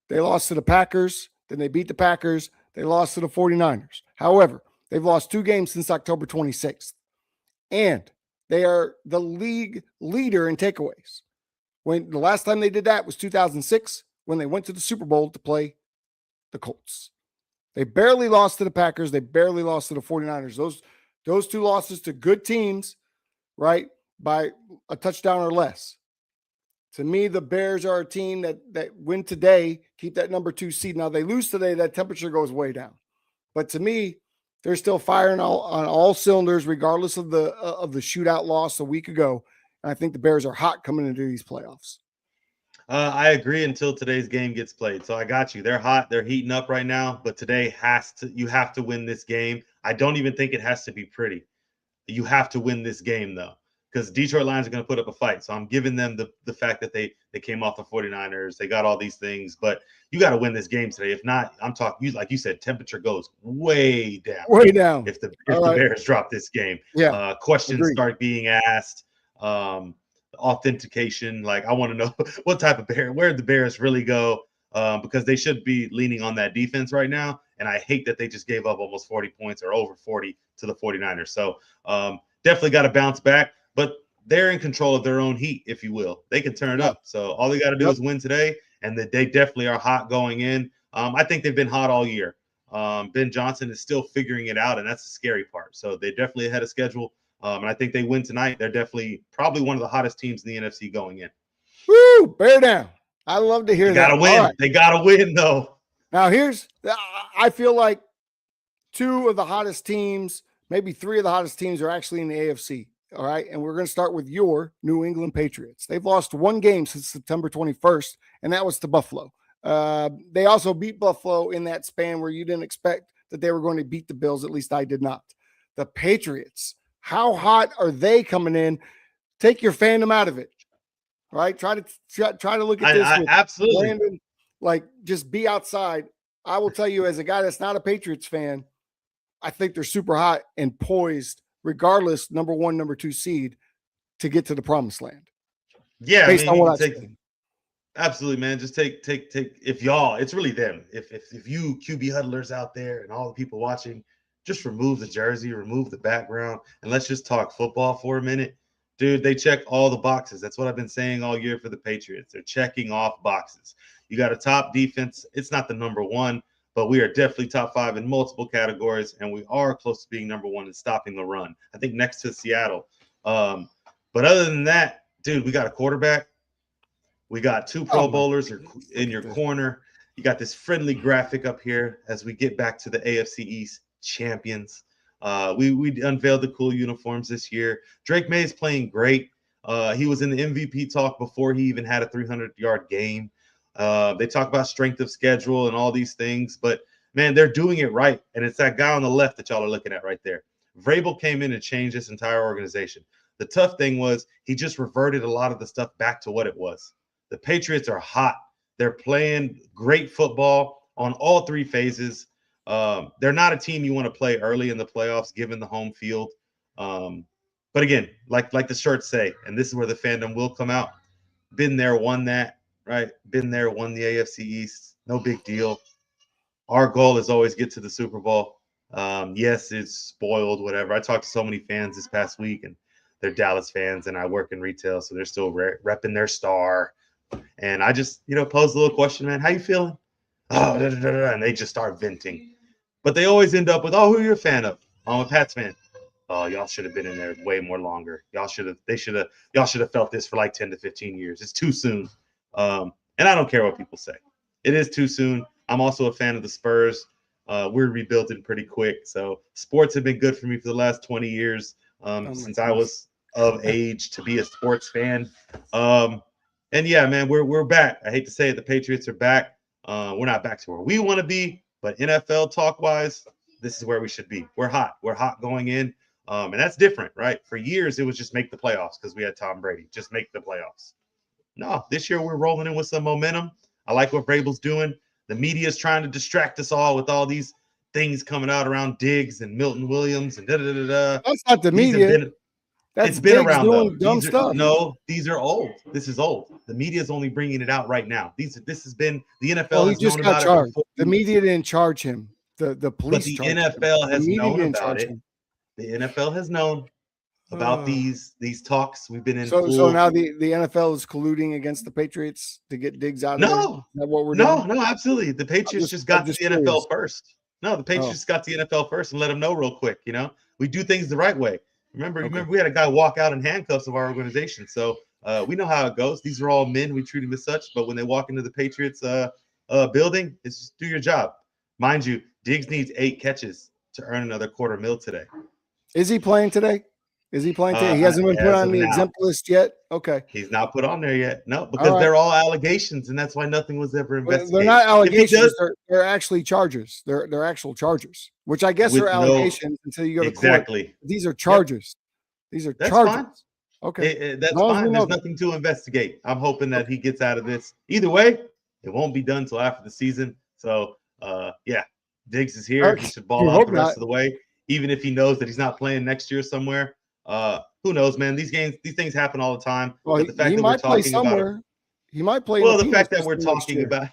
They lost to the Packers. Then they beat the Packers. They lost to the 49ers. However, they've lost 2 games since October 26th. And they are the league leader in takeaways. When the last time they did that was 2006, when they went to the Super Bowl to play the Colts. They barely lost to the Packers. They barely lost to the 49ers. Those 2 losses to good teams, right, by a touchdown or less. To me, the Bears are a team that win today, keep that number 2 seed. Now, they lose today, that temperature goes way down. But to me, they're still firing on all cylinders, regardless of the shootout loss a week ago. And I think the Bears are hot coming into these playoffs. I agree until today's game gets played. So I got you. They're hot. They're heating up right now. But today you have to win this game. I don't even think it has to be pretty. You have to win this game, though. because Detroit Lions are going to put up a fight. So I'm giving them the fact that they came off the 49ers. They got all these things, but you got to win this game today. If not, I'm talking, like you said, temperature goes way down. Way down. If the Bears drop this game. Yeah. Questions Agreed. start being asked. Authentication. Like, I want to know what type of Bear, where the Bears really go, because they should be leaning on that defense right now. And I hate that they just gave up almost 40 points or over 40 to the 49ers. So definitely got to bounce back, but they're in control of their own heat, if you will. They can turn it up. So all they got to do is win today, and they definitely are hot going in. I think they've been hot all year. Ben Johnson is still figuring it out, and that's the scary part. So they're definitely ahead of schedule. And I think they win tonight. They're definitely probably one of the hottest teams in the NFC going in. Woo! Bear down. I love to hear that. They got to win. Right. They got to win, though. Now, I feel like two of the hottest teams, maybe three of the hottest teams are actually in the AFC. All right. And we're going to start with your New England Patriots. They've lost one game since September 21st, and that was to Buffalo. They also beat Buffalo in that span where you didn't expect that they were going to beat the Bills. At least I did not. The Patriots, how hot are they coming in? Take your fandom out of it. All right. Try to look at this. Absolutely. Brandon, like, just be outside. I will tell you, as a guy that's not a Patriots fan, I think they're super hot and poised, regardless, number 1, number 2 seed, to get to the promised land. Yeah, based on what I've seen. Absolutely, man. Just take. If y'all, it's really them. If you QB huddlers out there and all the people watching, just remove the jersey, remove the background, and let's just talk football for a minute. Dude, they check all the boxes. That's what I've been saying all year for the Patriots. They're checking off boxes. You got a top defense. It's not the number 1, but we are definitely top 5 in multiple categories, and we are close to being number 1 in stopping the run. I think next to Seattle. But other than that, dude, we got a quarterback. We got 2 Pro Bowlers in your corner. You got this friendly graphic up here as we get back to the AFC East champions. We unveiled the cool uniforms this year. Drake May is playing great. He was in the MVP talk before he even had a 300-yard game. They talk about strength of schedule and all these things, but man, they're doing it right. And it's that guy on the left that y'all are looking at right there. Vrabel came in and changed this entire organization. The tough thing was he just reverted a lot of the stuff back to what it was. The Patriots are hot. They're playing great football on all 3 phases. They're not a team you want to play early in the playoffs, given the home field. But again, like the shirts say, and this is where the fandom will come out. Been there, won that, right? Been there, won the AFC East. No big deal. Our goal is always get to the Super Bowl. Yes, it's spoiled, whatever. I talked to so many fans this past week, and they're Dallas fans, and I work in retail, so they're still repping their star. And I just, pose a little question, man. How you feeling? Oh, and they just start venting. But they always end up with, oh, who are you a fan of? I'm a Pats fan. Oh, y'all should have been in there way more longer. Y'all should have felt this for like 10 to 15 years. It's too soon. And I don't care what people say. It is too soon. I'm also a fan of the Spurs. We're rebuilding pretty quick. So sports have been good for me for the last 20 years since I was of age to be a sports fan. And yeah, man, we're back. I hate to say it, the Patriots are back. We're not back to where we want to be, but NFL talk-wise, this is where we should be. We're hot. We're hot going in, and that's different, right? For years, it was just make the playoffs because we had Tom Brady. Just make the playoffs. No, this year we're rolling in with some momentum. I like what Vrabel's doing. The media is trying to distract us all with all these things coming out around Diggs and Milton Williams and da-da-da-da. That's not the media. It's been around, though. Dumb stuff. No, these are old. This is old. The media is only bringing it out right now. This has been the NFL. He just got charged. The media didn't charge him. The police. But the NFL has known about it. The NFL has known about these talks. We've been in. So now the NFL is colluding against the Patriots to get Diggs out of there. Is that what we're doing? No, absolutely. The Patriots just got to the NFL first. No, the Patriots got to the NFL first and let them know real quick. We do things the right way. Remember, we had a guy walk out in handcuffs of our organization. So we know how it goes. These are all men. We treat them as such. But when they walk into the Patriots building, it's just do your job. Mind you, Diggs needs 8 catches to earn another $250,000 today. Is he playing today? He hasn't been put on the exempt list yet? Okay. He's not put on there yet. No, because they're all allegations, and that's why nothing was ever investigated. They're not allegations. They're actually charges. They're actual charges, which I guess are allegations until you go to court. These are charges. Yep. These are charges. Fine. Okay. As That's long as we fine. know There's that. nothing to investigate. I'm hoping that Okay. he gets out of this. Either way, it won't be done until after the season. So, yeah, Diggs is here. He Okay. should ball You out hope the rest not. of the way, even if he knows that he's not playing next year somewhere. Who knows, man? These things happen all the time. Well, But the he fact that we're might play talking about it, somewhere. He might play in a well, the penal fact that we're system next talking year. about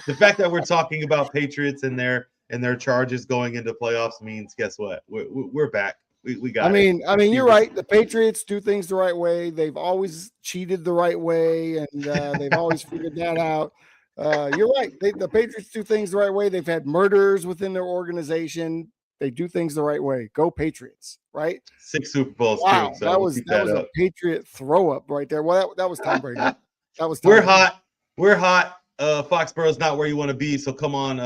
the fact that we're talking about Patriots and their charges going into playoffs means, guess what? We're back. We got it. I mean, you're Receivers. right. The Patriots do things the right way. They've always cheated the right way, and they've always figured that out. You're right. The Patriots do things the right way. They've had murders within their organization. They do things the right way. Go Patriots! Right? 6 Super Bowls too, Wow, so we'll keep that that was a up. Patriot throw up right there. Well, that was Tom Brady. That was Tom We're Brady. hot. We're hot. Foxborough's not where you want to be, so come on,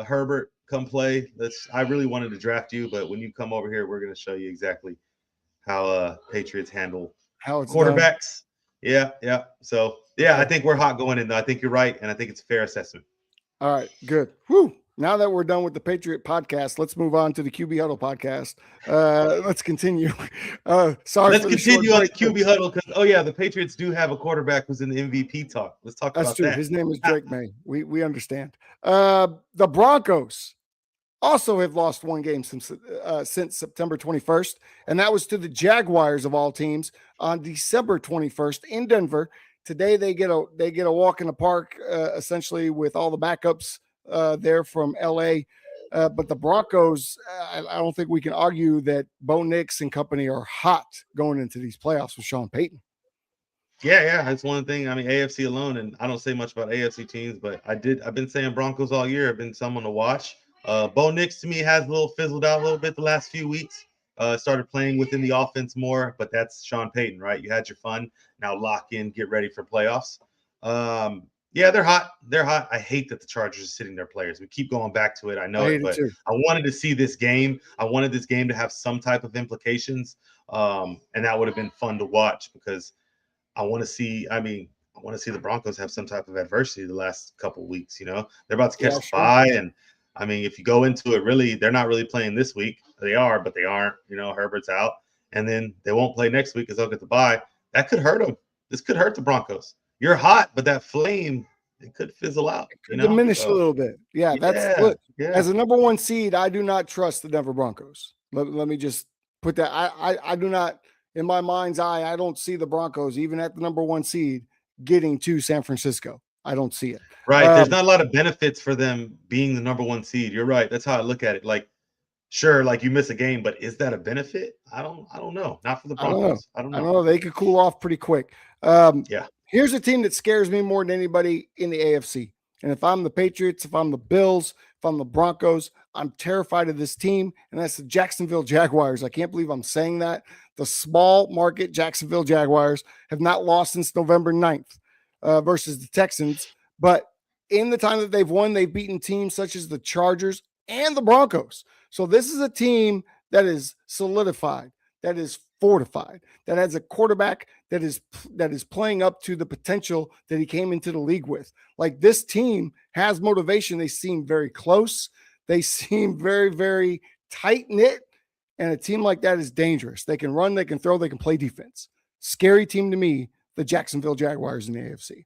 Herbert, come play. I really wanted to draft you, but when you come over here, we're going to show you exactly how Patriots handle How it's done. quarterbacks. Yeah. So yeah, okay. I think we're hot going in, though. I think you're right, and I think it's a fair assessment. All right, good. Whew. Now that we're done with the Patriot podcast, let's move on to the QB Huddle podcast. Let's continue. Sorry, let's continue on the QB Huddle because the Patriots do have a quarterback who's in the MVP talk. Let's talk about that. That's true. His name is Drake May. We understand. The Broncos also have lost one game since September 21st, and that was to the Jaguars of all teams on December 21st in Denver. Today they get a walk in the park, essentially with all the backups there from LA. But the Broncos, I don't think we can argue that Bo Nix and company are hot going into these playoffs with Sean Payton. Yeah, that's one thing. I mean, AFC alone, and I don't say much about AFC teams, but I've been saying Broncos all year. I've been someone to watch. Bo Nix to me has a little fizzled out a little bit the last few weeks. Started playing within the offense more, but that's Sean Payton, right? You had your fun. Now lock in, get ready for playoffs. Yeah, they're hot. They're hot. I hate that the Chargers are sitting their players. We keep going back to it. I know it, but I wanted to see this game. I wanted this game to have some type of implications, and that would have been fun to watch because I want to see the Broncos have some type of adversity the last couple of weeks. You know, they're about to catch the bye, and I mean, if you go into it, really, they're not really playing this week. They are, but they aren't. You know, Herbert's out, and then they won't play next week because they'll get the bye. That could hurt them. This could hurt the Broncos. You're hot, but that flame, it could fizzle out. It could diminish a little bit. Yeah, that's as a number one seed. I do not trust the Denver Broncos. Let me just put that. I do not. In my mind's eye, I don't see the Broncos, even at the number one seed, getting to San Francisco. I don't see it. Right. There's not a lot of benefits for them being the number one seed. You're right. That's how I look at it. Like, sure, like you miss a game, but is that a benefit? I don't know. Not for the Broncos. I don't know. They could cool off pretty quick. Here's a team that scares me more than anybody in the AFC. And if I'm the Patriots, if I'm the Bills, if I'm the Broncos, I'm terrified of this team, and that's the Jacksonville Jaguars. I can't believe I'm saying that. The small market Jacksonville Jaguars have not lost since November 9th versus the Texans. But in the time that they've won, they've beaten teams such as the Chargers and the Broncos. So this is a team that is solidified, that is fortified, that has a quarterback that is playing up to the potential that he came into the league with. Like, this team has motivation. They seem very close. They seem very, very tight-knit. And a team like that is dangerous. They can run, they can throw, they can play defense. Scary team to me, the Jacksonville Jaguars in the AFC.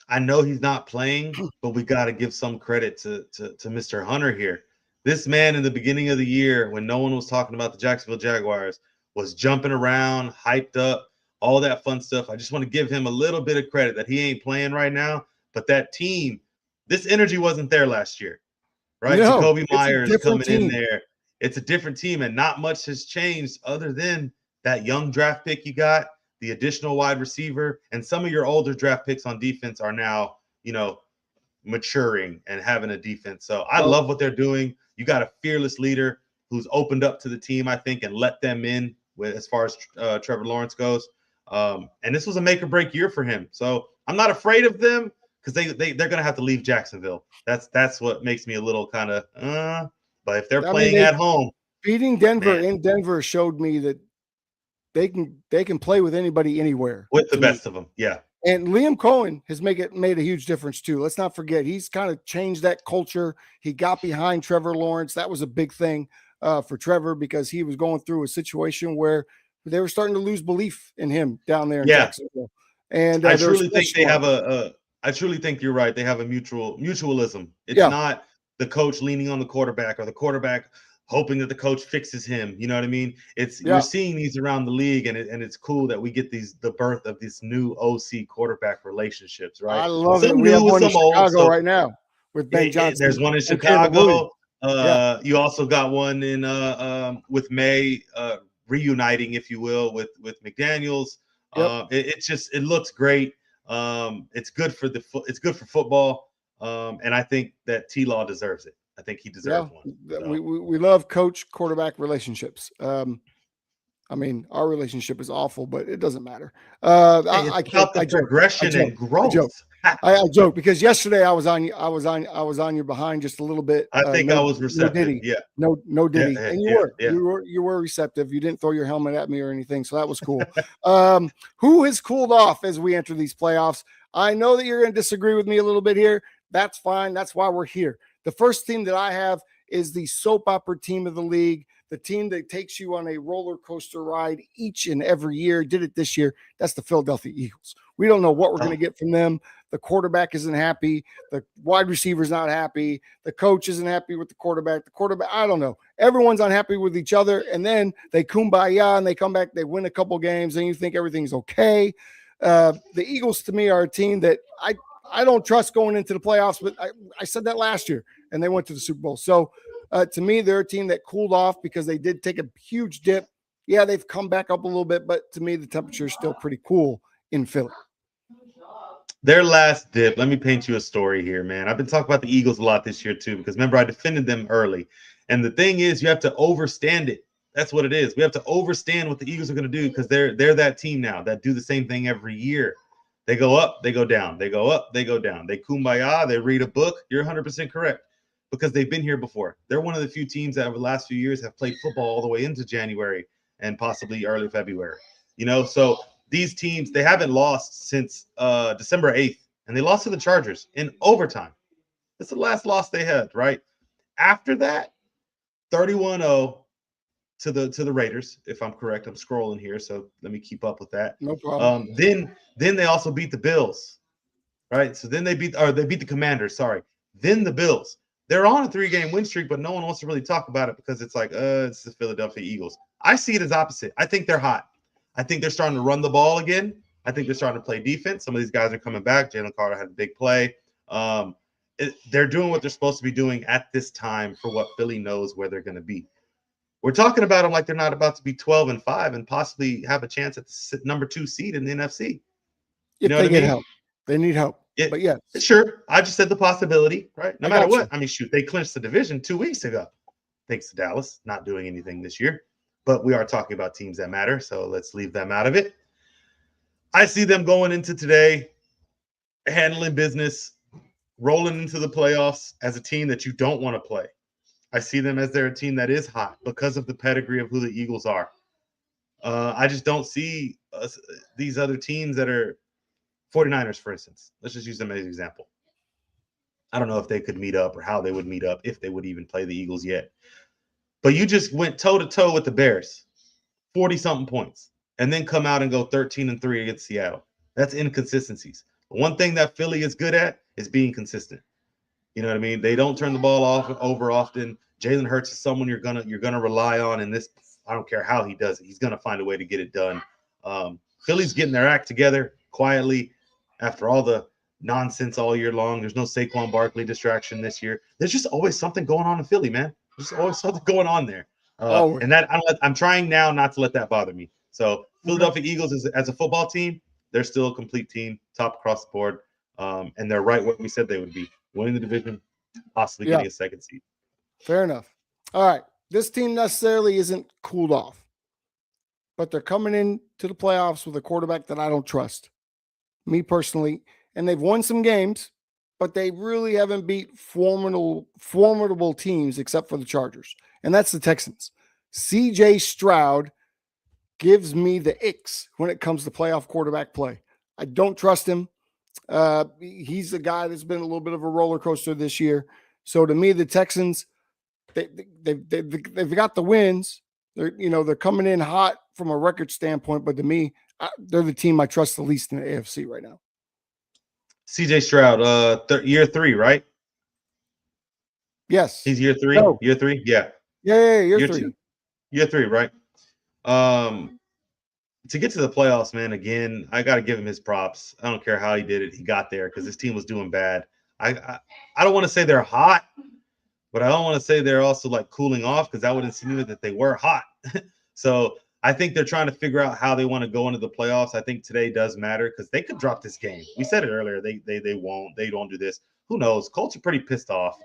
I know he's not playing, but we got to give some credit to Mr. Hunter here. This man in the beginning of the year, when no one was talking about the Jacksonville Jaguars, was jumping around, hyped up, all that fun stuff. I just want to give him a little bit of credit that he ain't playing right now, but that team, this energy wasn't there last year, right? No, Jacoby Myers coming team in there. It's a different team, and not much has changed other than that young draft pick you got, the additional wide receiver, and some of your older draft picks on defense are now, maturing and having a defense. So I love what they're doing. You got a fearless leader who's opened up to the team, I think, and let them in as far as Trevor Lawrence goes. And this was a make or break year for him. So I'm not afraid of them because they're going to have to leave Jacksonville. That's what makes me a little kind of but if they're playing at home, beating Denver in Denver showed me that they can play with anybody anywhere. With the best of them, yeah. And Liam Cohen has made a huge difference too. Let's not forget, he's kind of changed that culture. He got behind Trevor Lawrence. That was a big thing for Trevor because he was going through a situation where they were starting to lose belief in him down there in Yeah. Jacksonville. And I there was truly think they question have marks. I truly think you're right. They have a mutualism. It's Yeah. not the coach leaning on the quarterback or the quarterback hoping that the coach fixes him. You know what I mean? You're Yeah. seeing these around the league, and it's cool that we get the birth of this new OC quarterback relationships, right? I love it. Some We have new with one in some old. Chicago So right now with Ben Johnson. there's one in and Caleb Williams. Chicago. Yeah. You also got one in with May reuniting, if you will, with McDaniels. Yep. It looks great. It's good for football. And I think that T-Law deserves it. I think he deserves one. So. We love coach quarterback relationships. I mean, our relationship is awful, but it doesn't matter. It's about the joke. progression and growth. I joke because yesterday I was on your behind just a little bit. I think I was receptive. No Diddy, Yeah, and you were receptive. You didn't throw your helmet at me or anything, so that was cool. Who has cooled off as we enter these playoffs? I know that you're going to disagree with me a little bit here. That's fine. That's why we're here. The first team that I have is the soap opera team of the league. The team that takes you on a roller coaster ride each and every year, did it this year. That's the Philadelphia Eagles. We don't know what we're going to get from them. The quarterback isn't happy. The wide receiver's not happy. The coach isn't happy with the quarterback. I don't know. Everyone's unhappy with each other. And then they kumbaya and they come back, they win a couple games, and you think everything's okay. The Eagles, to me, are a team that I don't trust going into the playoffs, but I said that last year, and they went to the Super Bowl. So, to me, they're a team that cooled off because they did take a huge dip. Yeah, they've come back up a little bit, but to me, the temperature is still pretty cool in Philly. Their last dip, let me paint you a story here, man. I've been talking about the Eagles a lot this year, too, because remember, I defended them early. And the thing is, you have to overstand it. That's what it is. We have to overstand what the Eagles are going to do because they're that team now that do the same thing every year. They go up, they go down. They go up, they go down. They kumbaya, they read a book. You're 100% correct. Because they've been here before. They're one of the few teams that over the last few years have played football all the way into January and possibly early February. So these teams, they haven't lost since December 8th, and they lost to the Chargers in overtime. That's the last loss they had, right? After that, 31-0 to the Raiders, if I'm correct. I'm scrolling here, so let me keep up with that. No problem. Then they also beat the Bills, right? So then they beat the Commanders, sorry. Then the Bills. They're on a 3-game win streak, but no one wants to really talk about it because it's like, it's the Philadelphia Eagles. I see it as opposite. I think they're hot. I think they're starting to run the ball again. I think they're starting to play defense. Some of these guys are coming back. Jalen Carter had a big play. They're doing what they're supposed to be doing at this time for what Philly knows where they're going to be. We're talking about them like they're not about to be 12-5 and possibly have a chance at the number 2 seed in the NFC. If they get help. They need help. But yeah, sure. I just said the possibility, right? No matter what. I mean, shoot, they clinched the division 2 weeks ago, thanks to Dallas not doing anything this year. But we are talking about teams that matter, so let's leave them out of it. I see them going into today, handling business, rolling into the playoffs as a team that you don't want to play. I see them as they're a team that is hot because of the pedigree of who the Eagles are. I just don't see these other teams that are 49ers, for instance. Let's just use them as an example. I don't know if they could meet up or how they would meet up, if they would even play the Eagles yet. But you just went toe-to-toe with the Bears, 40-something points, and then come out and go 13-3 against Seattle. That's inconsistencies. One thing that Philly is good at is being consistent. You know what I mean? They don't turn the ball over often. Jalen Hurts is someone you're gonna rely on in this. I don't care how he does it. He's gonna find a way to get it done. Philly's getting their act together quietly. After all the nonsense all year long, there's no Saquon Barkley distraction this year. There's just always something going on in Philly, man. There's always something going on there. And that I'm trying now not to let that bother me. So Philadelphia Eagles as a football team, they're still a complete team, top across the board. And they're right where we said they would be. Winning the division, possibly getting a second seed. Fair enough. All right. This team necessarily isn't cooled off, but they're coming into the playoffs with a quarterback that I don't trust. Me personally, and they've won some games, but they really haven't beat formidable teams except for the Chargers, and that's the Texans. CJ Stroud gives me the icks when it comes to playoff quarterback play. I don't trust him. He's the guy that's been a little bit of a roller coaster this year. So to me, the Texans, they've got the wins. They're coming in hot from a record standpoint, but to me, they're the team I trust the least in the AFC right now. CJ Stroud, year 3, right? Yes. He's year 3. No. Year 3, yeah. Yeah, year 3. 2, year 3, right? To get to the playoffs, man. Again, I got to give him his props. I don't care how he did it; he got there because his team was doing bad. I don't want to say they're hot, but I don't want to say they're also like cooling off because that would insinuate that they were hot. So I think they're trying to figure out how they want to go into the playoffs. I think today does matter because they could drop this game. We said it earlier. They won't. They don't do this. Who knows? Colts are pretty pissed off.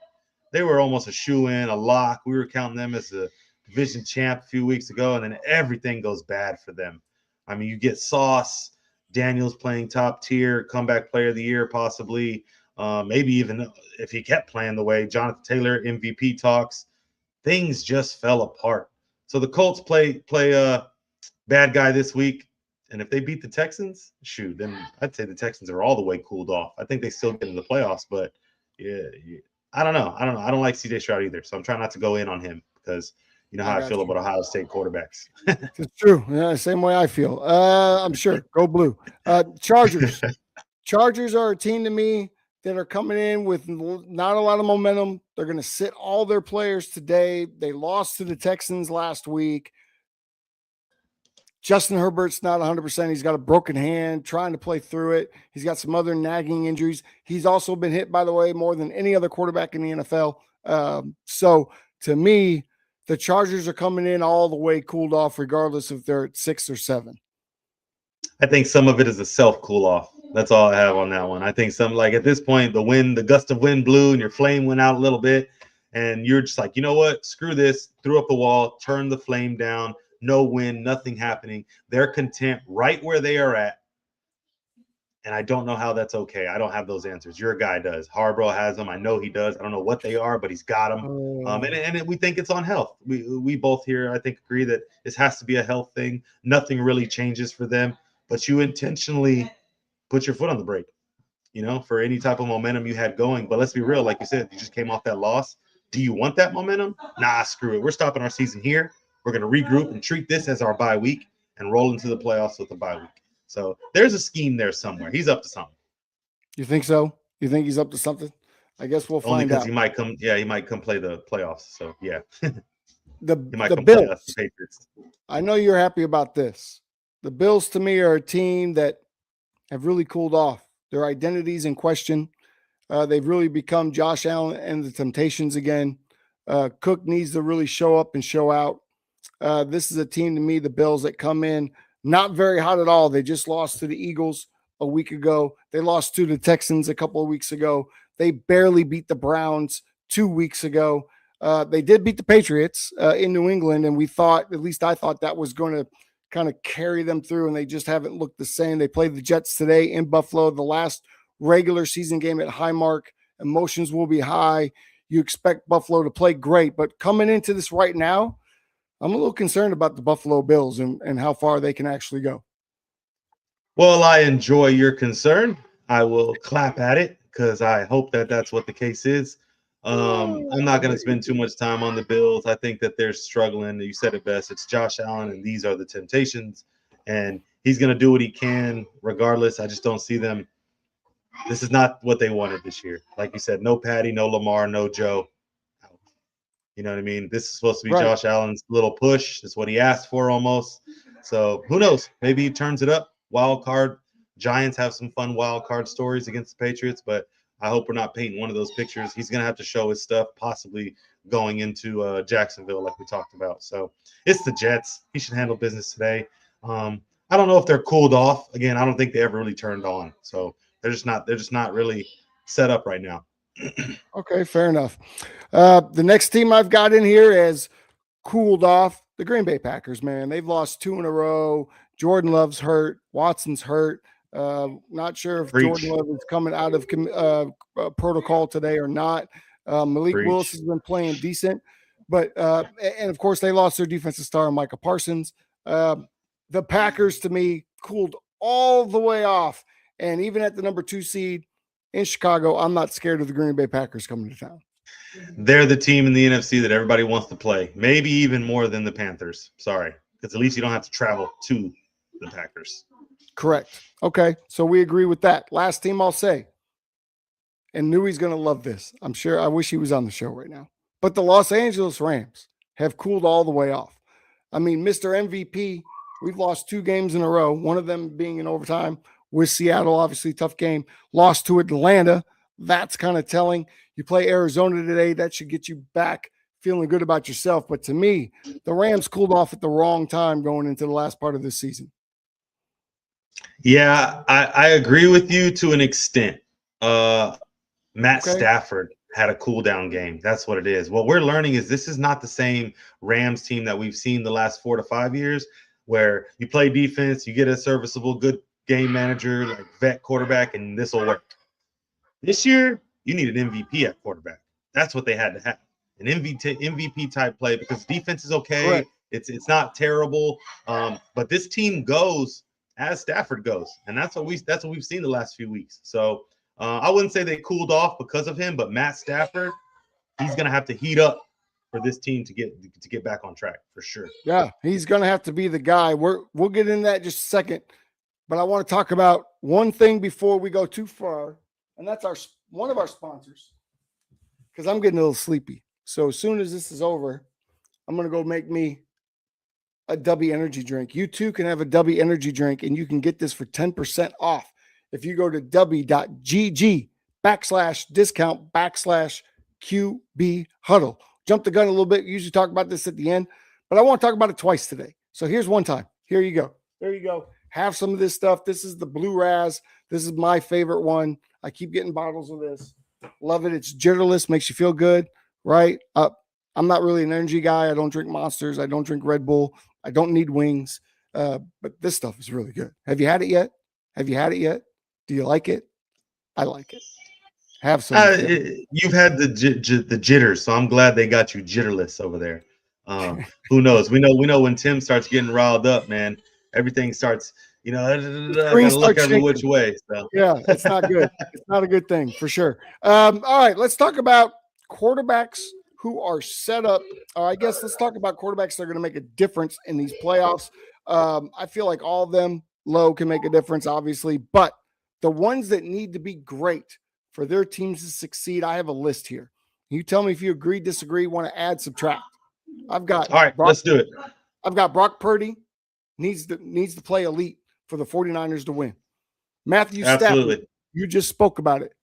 They were almost a shoe-in, a lock. We were counting them as a division champ a few weeks ago, and then everything goes bad for them. I mean, you get Sauce, Daniels playing top tier, comeback player of the year possibly. Maybe even if he kept playing the way, Jonathan Taylor, MVP talks. Things just fell apart. So the Colts play bad guy this week. And if they beat the Texans, shoot, then I'd say the Texans are all the way cooled off. I think they still get in the playoffs, but yeah, I don't know. I don't like CJ Stroud either. So I'm trying not to go in on him because you know how I feel about Ohio State quarterbacks. It's true. Yeah, same way I feel. I'm sure. Go blue. Chargers. Chargers are a team to me that are coming in with not a lot of momentum. They're going to sit all their players today. They lost to the Texans last week. Justin Herbert's not 100%. He's got a broken hand, trying to play through it. He's got some other nagging injuries. He's also been hit, by the way, more than any other quarterback in the NFL. So to me, the Chargers are coming in all the way cooled off, regardless if they're at 6 or 7. I think some of it is a self-cool off. That's all I have on that one. I think some, like at this point, the gust of wind blew and your flame went out a little bit. And you're just like, you know what? Screw this. Threw up the wall, turned the flame down. No win, nothing happening. They're content right where they are at. And I don't know how that's okay. I don't have those answers. Your guy does. Harborough has them. I know he does. I don't know what they are, but he's got them. And we think it's on health. We both here, I think, agree that this has to be a health thing. Nothing really changes for them, but you intentionally put your foot on the brake, for any type of momentum you had going. But let's be real. Like you said, you just came off that loss. Do you want that momentum? Nah, screw it. We're stopping our season here. We're going to regroup and treat this as our bye week and roll into the playoffs with a bye week. So there's a scheme there somewhere. He's up to something. You think so? You think he's up to something? I guess we'll find out. Only because he might come. Yeah, he might come play the playoffs. So yeah, the Bills. Play us, the Patriots. I know you're happy about this. The Bills, to me, are a team that have really cooled off. Their identity's in question. They've really become Josh Allen and the Temptations again. Cook needs to really show up and show out. This is a team to me, the Bills, that come in not very hot at all. They just lost to the Eagles a week ago. They lost to the Texans a couple of weeks ago. They barely beat the Browns 2 weeks ago. They did beat the Patriots in New England, and we thought, at least I thought, that was going to kind of carry them through, and they just haven't looked the same. They played the Jets today in Buffalo, the last regular season game at Highmark. Emotions will be high. You expect Buffalo to play great, but coming into this right now, I'm a little concerned about the Buffalo Bills and how far they can actually go. Well, I enjoy your concern. I will clap at it because I hope that that's what the case is. I'm not going to spend too much time on the Bills. I think that they're struggling. You said it best. It's Josh Allen, and these are the Temptations, and he's going to do what he can regardless. I just don't see them. This is not what they wanted this year. Like you said, no Patty, no Lamar, no Joe. You know what I mean? This is supposed to be right. Josh Allen's little push. That's what he asked for almost. So who knows? Maybe he turns it up. Wild card. Giants have some fun wild card stories against the Patriots, but I hope we're not painting one of those pictures. He's going to have to show his stuff, possibly going into Jacksonville like we talked about. So it's the Jets. He should handle business today. I don't know if they're cooled off. Again, I don't think they ever really turned on. So they're just not really set up right now. Okay, fair enough. The next team I've got in here has cooled off. The Green Bay Packers, man. They've lost 2 in a row. Jordan Love's hurt. Watson's hurt. Not sure if Jordan Love is coming out of protocol today or not. Malik Willis has been playing decent. But and, of course, they lost their defensive star, Micah Parsons. The Packers, to me, cooled all the way off. And even at the number 2 seed in Chicago, I'm not scared of the Green Bay Packers coming to town. They're the team in the NFC that everybody wants to play. Maybe even more than the Panthers. Sorry, because at least you don't have to travel to the Packers. Correct. Okay, so we agree with that. Last team I'll say, and Newey's going to love this. I'm sure. I wish he was on the show right now. But the Los Angeles Rams have cooled all the way off. I mean, Mr. MVP, we've lost 2 games in a row, one of them being in overtime with Seattle, obviously tough game. Lost to Atlanta. That's kind of telling. You play Arizona today. That should get you back feeling good about yourself. But to me, the Rams cooled off at the wrong time going into the last part of this season. Yeah, I agree with you to an extent. Matt Stafford had a cool down game. That's what it is. What we're learning is this is not the same Rams team that we've seen the last 4 to 5 years, where you play defense, you get a serviceable, good game manager, like vet quarterback, and this will work. This year, you need an MVP at quarterback. That's what they had to have. An MVP type play, because defense is okay. Correct. It's not terrible. But this team goes as Stafford goes. And that's what we've seen the last few weeks. So I wouldn't say they cooled off because of him, but Matt Stafford, he's gonna have to heat up for this team to get back on track for sure. Yeah, he's gonna have to be the guy. We'll get into that in just a second. But I want to talk about one thing before we go too far, and that's one of our sponsors. Because I'm getting a little sleepy. So as soon as this is over, I'm going to go make me a W energy drink. You too can have a W energy drink, and you can get this for 10% off if you go to w.gg/discount/QB Huddle. Jump the gun a little bit. Usually talk about this at the end, but I want to talk about it twice today. So here's one time. Here you go. There you go. Have some of this stuff. This is the Blue Raz. This is my favorite one. I keep getting bottles of this. Love it. It's jitterless, makes you feel good, right? I'm not really an energy guy. I don't drink Monsters. I don't drink Red Bull. I don't need wings. But this stuff is really good. Have you had it yet? Do you like it? I like it. Have some. You've had the jitters, so I'm glad they got you jitterless over there. Who knows? We know when Tim starts getting riled up, man, everything starts, gotta look every which way. So. Yeah, it's not good. It's not a good thing for sure. All right, let's talk about quarterbacks who are set up. I guess let's talk about quarterbacks that are going to make a difference in these playoffs. I feel like all of them low can make a difference, obviously, but the ones that need to be great for their teams to succeed, I have a list here. You tell me if you agree, disagree, want to add, subtract. All right, let's do it. I've got Brock Purdy needs to play elite for the 49ers to win. Matthew Stafford, you just spoke about it.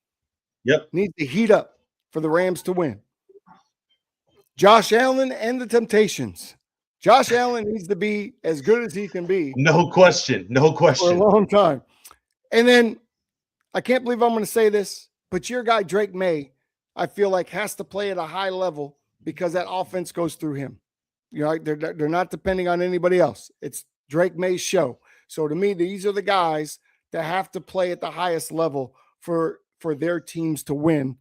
Yep. Needs to heat up for the Rams to win. Josh Allen and the Temptations. Josh Allen needs to be as good as he can be. No question. For a long time. And then I can't believe I'm going to say this, but your guy Drake May, I feel like has to play at a high level because that offense goes through him. They're not depending on anybody else. It's Drake May's show. So to me, these are the guys that have to play at the highest level for their teams to win.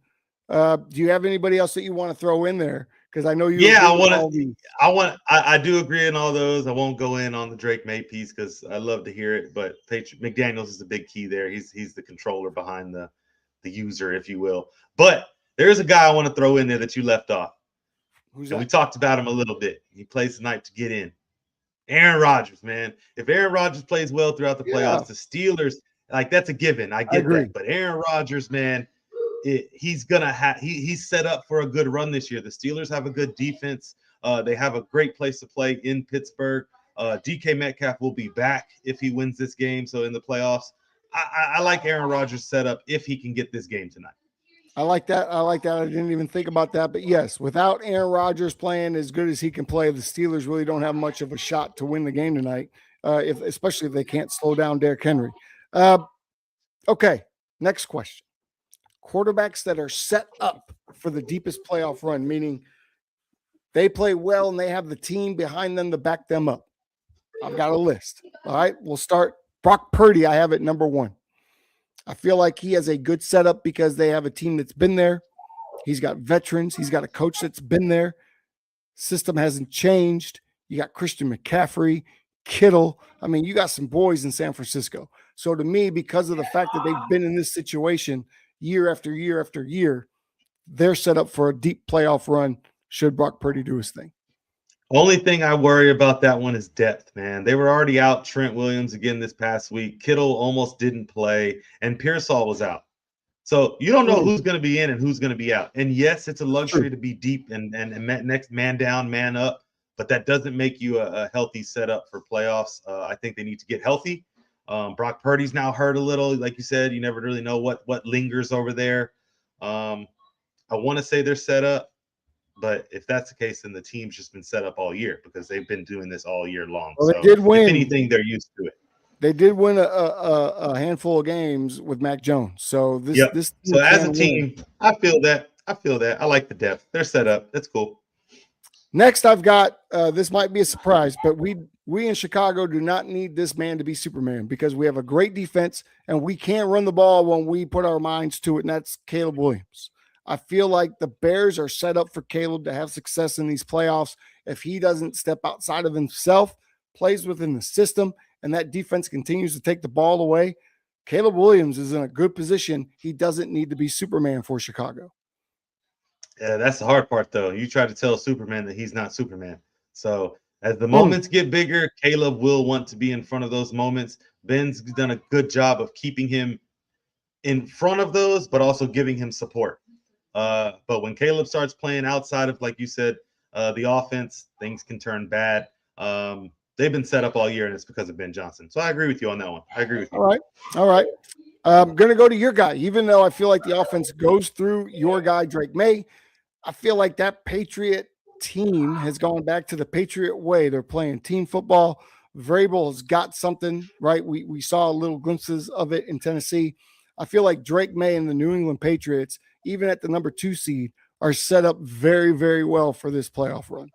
Do you have anybody else that you want to throw in there? Because I know you. Yeah, I do agree on all those. I won't go in on the Drake May piece because I love to hear it. But McDaniels is the big key there. He's the controller behind the user, if you will. But there's a guy I want to throw in there that you left off. Who's that? We talked about him a little bit. He plays tonight to get in. Aaron Rodgers, man. If Aaron Rodgers plays well throughout the playoffs, the Steelers, that's a given. I get that. But Aaron Rodgers, man, he's set up for a good run this year. The Steelers have a good defense. They have a great place to play in Pittsburgh. DK Metcalf will be back if he wins this game. So in the playoffs, I like Aaron Rodgers' setup if he can get this game tonight. I like that. I didn't even think about that. But yes, without Aaron Rodgers playing as good as he can play, the Steelers really don't have much of a shot to win the game tonight, especially if they can't slow down Derrick Henry. Okay, next question. Quarterbacks that are set up for the deepest playoff run, meaning they play well and they have the team behind them to back them up. I've got a list. All right, we'll start. Brock Purdy, I have at number 1. I feel like he has a good setup because they have a team that's been there. He's got veterans. He's got a coach that's been there. System hasn't changed. You got Christian McCaffrey, Kittle. I mean, you got some boys in San Francisco. So to me, because of the fact that they've been in this situation year after year after year, they're set up for a deep playoff run should Brock Purdy do his thing. Only thing I worry about that one is depth, man. They were already out Trent Williams again this past week. Kittle almost didn't play, and Pearsall was out. So you don't know who's going to be in and who's going to be out. And yes, it's a luxury to be deep and next man down, man up, but that doesn't make you a healthy setup for playoffs. I think they need to get healthy. Brock Purdy's now hurt a little. Like you said, you never really know what lingers over there. I want to say they're set up. But if that's the case, then the team's just been set up all year because they've been doing this all year long. Well, they did win. If anything, they're used to it. They did win a handful of games with Mac Jones. So this so as a team, I feel that. I like the depth. They're set up. That's cool. Next, I've got this might be a surprise, but we in Chicago do not need this man to be Superman because we have a great defense and we can't run the ball when we put our minds to it, and that's Caleb Williams. I feel like the Bears are set up for Caleb to have success in these playoffs if he doesn't step outside of himself, plays within the system, and that defense continues to take the ball away. Caleb Williams is in a good position. He doesn't need to be Superman for Chicago. Yeah, that's the hard part, though. You try to tell Superman that he's not Superman. So as the moments get bigger, Caleb will want to be in front of those moments. Ben's done a good job of keeping him in front of those, but also giving him support. But when Caleb starts playing outside of, like you said, the offense, things can turn bad. They've been set up all year, and it's because of Ben Johnson. So I agree with you on that one. I agree with you. All right. I'm going to go to your guy. Even though I feel like the offense goes through your guy, Drake May, I feel like that Patriot team has gone back to the Patriot way. They're playing team football. Vrabel has got something, right? We saw little glimpses of it in Tennessee. I feel like Drake May and the New England Patriots, even at the number 2 seed, are set up very, very well for this playoff run.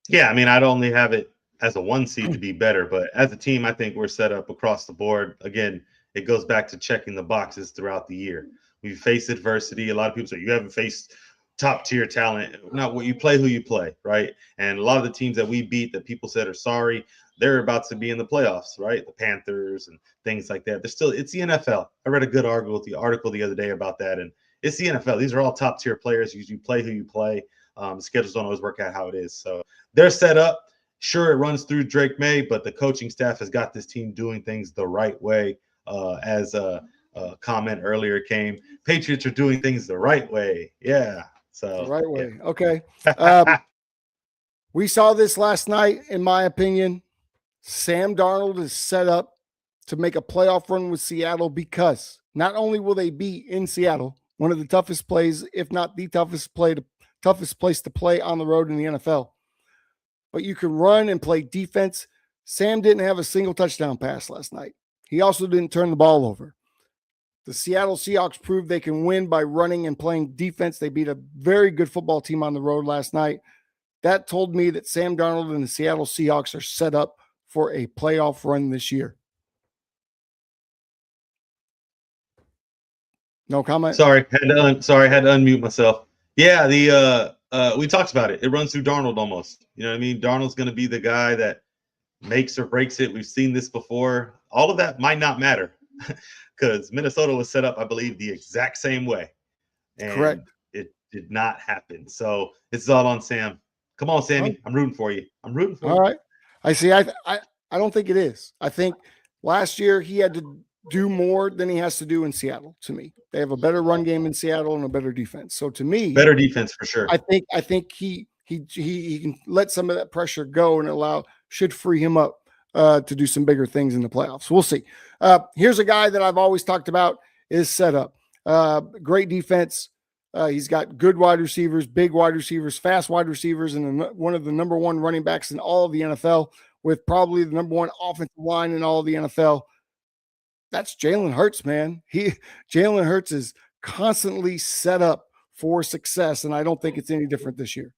Yeah, I mean, I'd only have it as a 1 seed to be better, but as a team, I think we're set up across the board. Again, it goes back to checking the boxes throughout the year. We've faced adversity. A lot of people say you haven't faced top-tier talent. Not what you play, who you play, right? And a lot of the teams that we beat that people said are sorry, they're about to be in the playoffs, right? The Panthers and things like that. It's the NFL. I read a good article the other day about that, and it's the NFL. These are all top-tier players. You play who you play. The schedules don't always work out how it is. So they're set up. Sure, it runs through Drake May, but the coaching staff has got this team doing things the right way. As a comment earlier came, Patriots are doing things the right way. Yeah. So the right way. Yeah. Okay. We saw this last night, in my opinion. Sam Darnold is set up to make a playoff run with Seattle because not only will they be in Seattle, one of the toughest plays, if not the toughest place to play on the road in the NFL, but you can run and play defense. Sam didn't have a single touchdown pass last night. He also didn't turn the ball over. The Seattle Seahawks proved they can win by running and playing defense. They beat a very good football team on the road last night. That told me that Sam Darnold and the Seattle Seahawks are set up for a playoff run this year. No comment? Sorry, had to unmute myself. Yeah, we talked about it. It runs through Darnold almost. You know what I mean? Darnold's going to be the guy that makes or breaks it. We've seen this before. All of that might not matter because Minnesota was set up, I believe, the exact same way. And correct. It did not happen. So it's all on Sam. Come on, Sammy. I'm rooting for you. All right. I see. I don't think it is. I think last year he had to do more than he has to do in Seattle. To me, they have a better run game in Seattle and a better defense. So to me, better defense for sure. I think he can let some of that pressure go and should free him up to do some bigger things in the playoffs. We'll see. Here's a guy that I've always talked about is set up. Great defense. He's got good wide receivers, big wide receivers, fast wide receivers, and one of the number 1 running backs in all of the NFL with probably the number 1 offensive line in all of the NFL. That's Jalen Hurts, man. Jalen Hurts is constantly set up for success, and I don't think it's any different this year.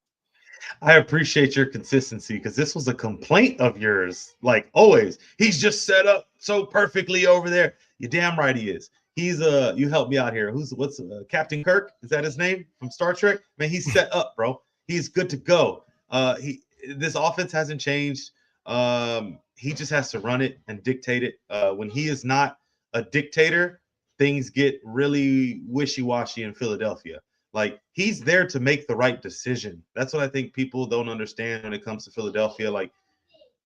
I appreciate your consistency because this was a complaint of yours, like always. He's just set up so perfectly over there. You're damn right he is. He's you help me out here. What's Captain Kirk? Is that his name from Star Trek? Man, he's set up, bro. He's good to go. This offense hasn't changed. He just has to run it and dictate it. When he is not a dictator, things get really wishy-washy in Philadelphia. Like, he's there to make the right decision. That's what I think people don't understand when it comes to Philadelphia. Like,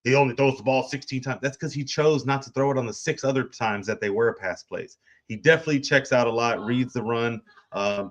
he only throws the ball 16 times. That's because he chose not to throw it on the 6 other times that they were pass plays. He definitely checks out a lot, reads the run.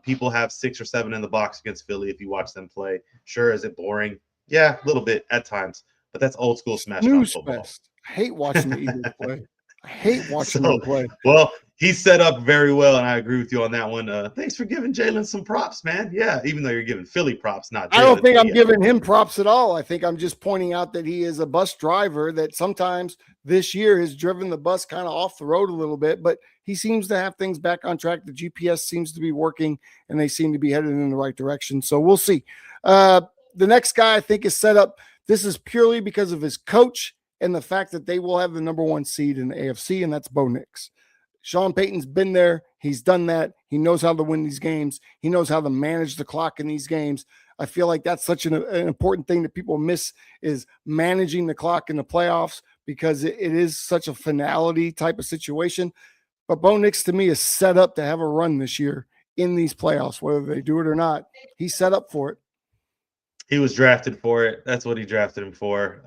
People have 6 or 7 in the box against Philly if you watch them play. Sure, is it boring? Yeah, a little bit at times. But that's old school smash mouth football. Fest. I hate watching the Eagles play. I hate watching them play. Well, he's set up very well, and I agree with you on that one. Thanks for giving Jalen some props, man. Yeah, even though you're giving Philly props, not Jalen. I don't think I'm giving him props at all. I think I'm just pointing out that he is a bus driver that sometimes this year has driven the bus kind of off the road a little bit, but he seems to have things back on track. The GPS seems to be working, and they seem to be headed in the right direction. So we'll see. The next guy I think is set up. This is purely because of his coach and the fact that they will have the number 1 seed in the AFC, and that's Bo Nix. Sean Payton's been there. He's done that. He knows how to win these games. He knows how to manage the clock in these games. I feel like that's such an important thing that people miss is managing the clock in the playoffs because it is such a finality type of situation. But Bo Nix, to me, is set up to have a run this year in these playoffs, whether they do it or not. He's set up for it. He was drafted for it. That's what he drafted him for.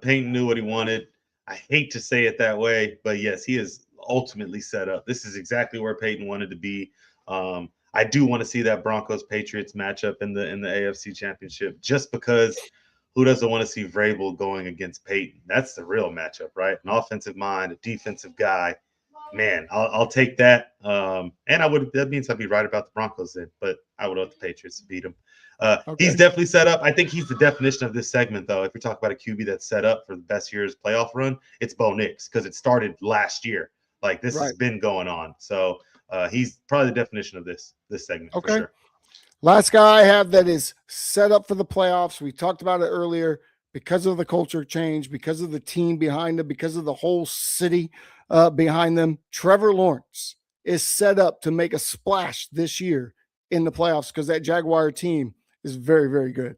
Payton knew what he wanted. I hate to say it that way, but yes, he is ultimately set up. This is exactly where Payton wanted to be. I do want to see that Broncos-Patriots matchup in the AFC Championship, just because who doesn't want to see Vrabel going against Payton? That's the real matchup, right? An offensive mind, a defensive guy. Man, I'll take that. And that means I'd be right about the Broncos then, but I would want the Patriots to beat them. Okay. He's definitely set up. I think he's the definition of this segment, though. If we talk about a QB that's set up for the best year's playoff run, it's Bo Nix because it started last year. Like, this has been going on. So he's probably the definition of this segment. Okay. For sure. Last guy I have that is set up for the playoffs. We talked about it earlier because of the culture change, because of the team behind them, because of the whole city behind them. Trevor Lawrence is set up to make a splash this year in the playoffs because that Jaguar team is very, very good.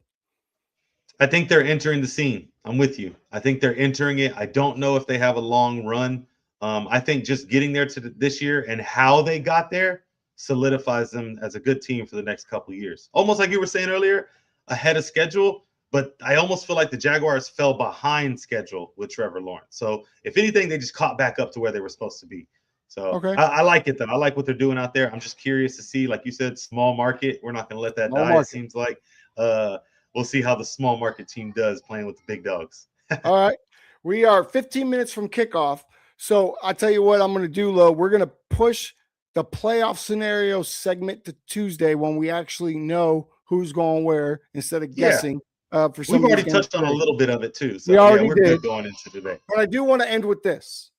I think they're entering the scene. I'm with you. I think they're entering it. I don't know if they have a long run. I think just getting there to this year and how they got there solidifies them as a good team for the next couple of years. Almost like you were saying earlier, ahead of schedule, but I almost feel like the Jaguars fell behind schedule with Trevor Lawrence. So if anything, they just caught back up to where they were supposed to be. So I like it, though. I like what they're doing out there. I'm just curious to see, like you said, small market. We're not going to let that die, it seems like. We'll see how the small market team does playing with the big dogs. All right. We are 15 minutes from kickoff. So I tell you what I'm going to do, Lo. We're going to push the playoff scenario segment to Tuesday when we actually know who's going where instead of guessing. For some We've already touched on a little bit of it too. So we're good going into today. But I do want to end with this.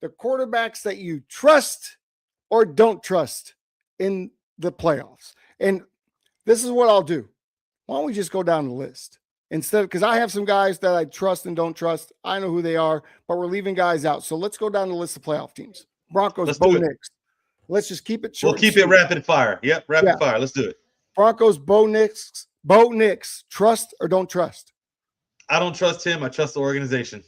The quarterbacks that you trust or don't trust in the playoffs. And this is what I'll do. Why don't we just go down the list? Instead, because I have some guys that I trust and don't trust. I know who they are, but we're leaving guys out. So let's go down the list of playoff teams. Broncos, Bo Nix. Let's just keep it short. We'll keep it rapid fire. Yep, rapid fire. Let's do it. Broncos, Bo Nix. Trust or don't trust? I don't trust him. I trust the organization.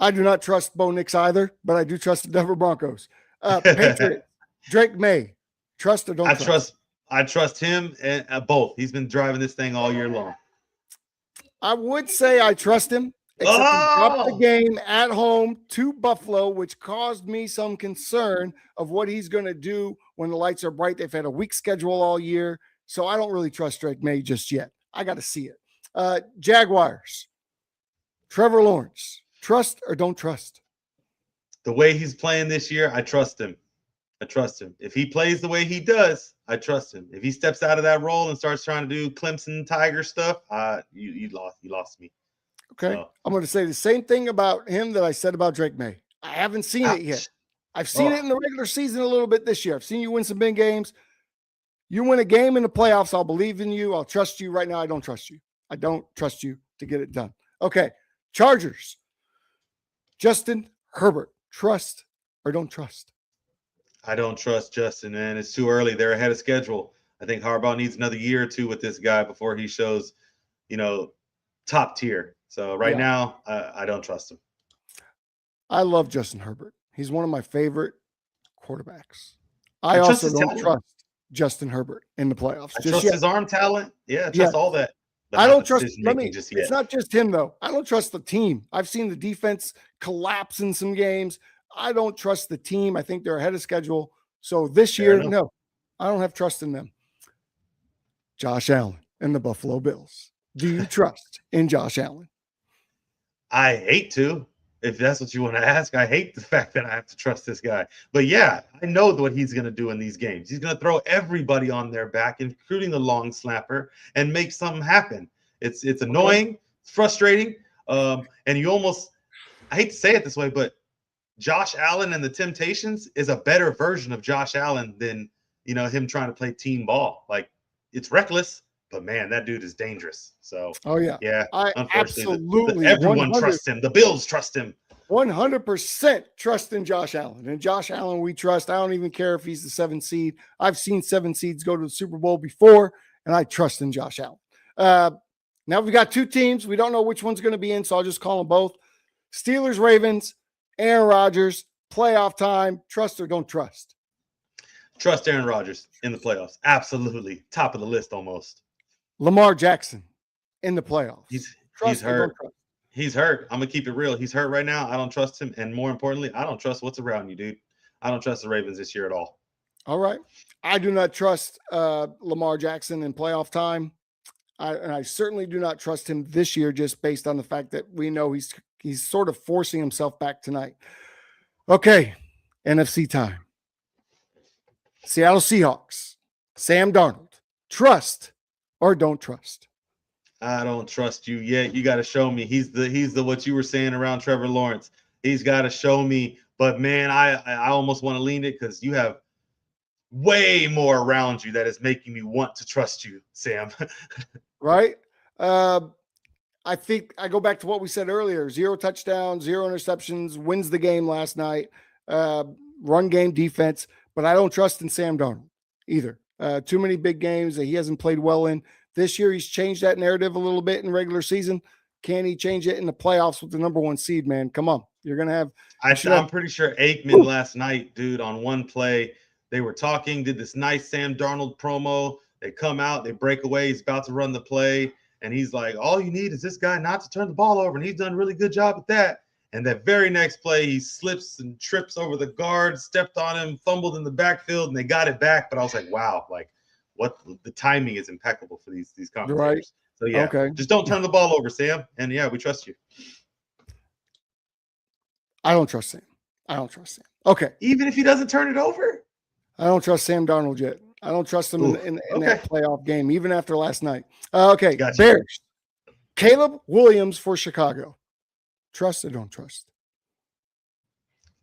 I do not trust Bo Nix either, but I do trust the Denver Broncos. Patriots, Drake May. Trust or don't trust? I trust him and both. He's been driving this thing all year long. I would say I trust him, except he dropped the game at home to Buffalo, which caused me some concern of what he's going to do when the lights are bright. They've had a weak schedule all year, so I don't really trust Drake May just yet. I got to see it. Jaguars, Trevor Lawrence, trust or don't trust? The way he's playing this year, I trust him. If he plays the way he does, I trust him. If he steps out of that role and starts trying to do Clemson Tiger stuff, you lost me. Okay. So, I'm going to say the same thing about him that I said about Drake May. I haven't seen it yet. I've seen it in the regular season a little bit this year. I've seen you win some big games. You win a game in the playoffs, I'll believe in you. I'll trust you. Right now, I don't trust you. I don't trust you to get it done. Okay. Chargers, Justin Herbert, trust or don't trust? I don't trust Justin, man. It's too early. They're ahead of schedule. I think Harbaugh needs another year or two with this guy before he shows, top tier. So now, I don't trust him. I love Justin Herbert. He's one of my favorite quarterbacks. I also don't trust Justin Herbert in the playoffs. I trust his arm talent. Yeah, I trust all that. But I not don't the trust. decision-making just yet. It's not just him though. I don't trust the team. I've seen the defense collapse in some games. I don't trust the team. I think they're ahead of schedule. So this year, no, I don't have trust in them. Josh Allen and the Buffalo Bills. Do you trust in Josh Allen? I hate to. If that's what you want to ask, I hate the fact that I have to trust this guy. But yeah, I know what he's going to do in these games. He's going to throw everybody on their back, including the long snapper, and make something happen. It's annoying, it's frustrating, and you almost – I hate to say it this way, but Josh Allen and the Temptations is a better version of Josh Allen than, him trying to play team ball. Like, it's reckless, but, man, that dude is dangerous. So, yeah, I unfortunately, everyone trusts him. The Bills trust him. 100% trust in Josh Allen. And Josh Allen, we trust. I don't even care if he's the 7th seed. I've seen 7 seeds go to the Super Bowl before, and I trust in Josh Allen. Now we've got 2 teams. We don't know which one's going to be in, so I'll just call them both. Steelers, Ravens, Aaron Rodgers, playoff time. Trust or don't trust? Trust Aaron Rodgers in the playoffs. Absolutely. Top of the list almost. Lamar Jackson in the playoffs. He's hurt. He's hurt. I'm going to keep it real. He's hurt right now. I don't trust him. And more importantly, I don't trust what's around you, dude. I don't trust the Ravens this year at all. All right. I do not trust Lamar Jackson in playoff time. And I certainly do not trust him this year just based on the fact that we know he's sort of forcing himself back tonight. Okay, NFC time. Seattle Seahawks, Sam Darnold. Trust or don't trust? I don't trust you yet. You got to show me. He's the what you were saying around Trevor Lawrence. He's got to show me. But man, I almost want to lean it because you have way more around you that is making me want to trust you, Sam. Right? I think I go back to what we said earlier. 0 touchdowns, 0 interceptions, wins the game last night. Run game defense, but I don't trust in Sam Darnold either. Too many big games that he hasn't played well in. This year, he's changed that narrative a little bit in regular season. Can he change it in the playoffs with the number 1 seed, man? Come on. You're going to have – I'm pretty sure Aikman last night, dude, on one play, they were talking, did this nice Sam Darnold promo. They come out, they break away. He's about to run the play, and he's like, all you need is this guy not to turn the ball over, and he's done a really good job at that. And that very next play, he slips and trips over the guard, stepped on him, fumbled in the backfield, and they got it back. But I was like, wow, like what the timing is impeccable for these commentators. Right. So yeah, just don't turn the ball over, Sam. And yeah, we trust you. I don't trust Sam. Okay. Even if he doesn't turn it over? I don't trust Sam Darnold yet. I don't trust him in that playoff game, even after last night. Okay, gotcha. Bears. Caleb Williams for Chicago. Trust or don't trust?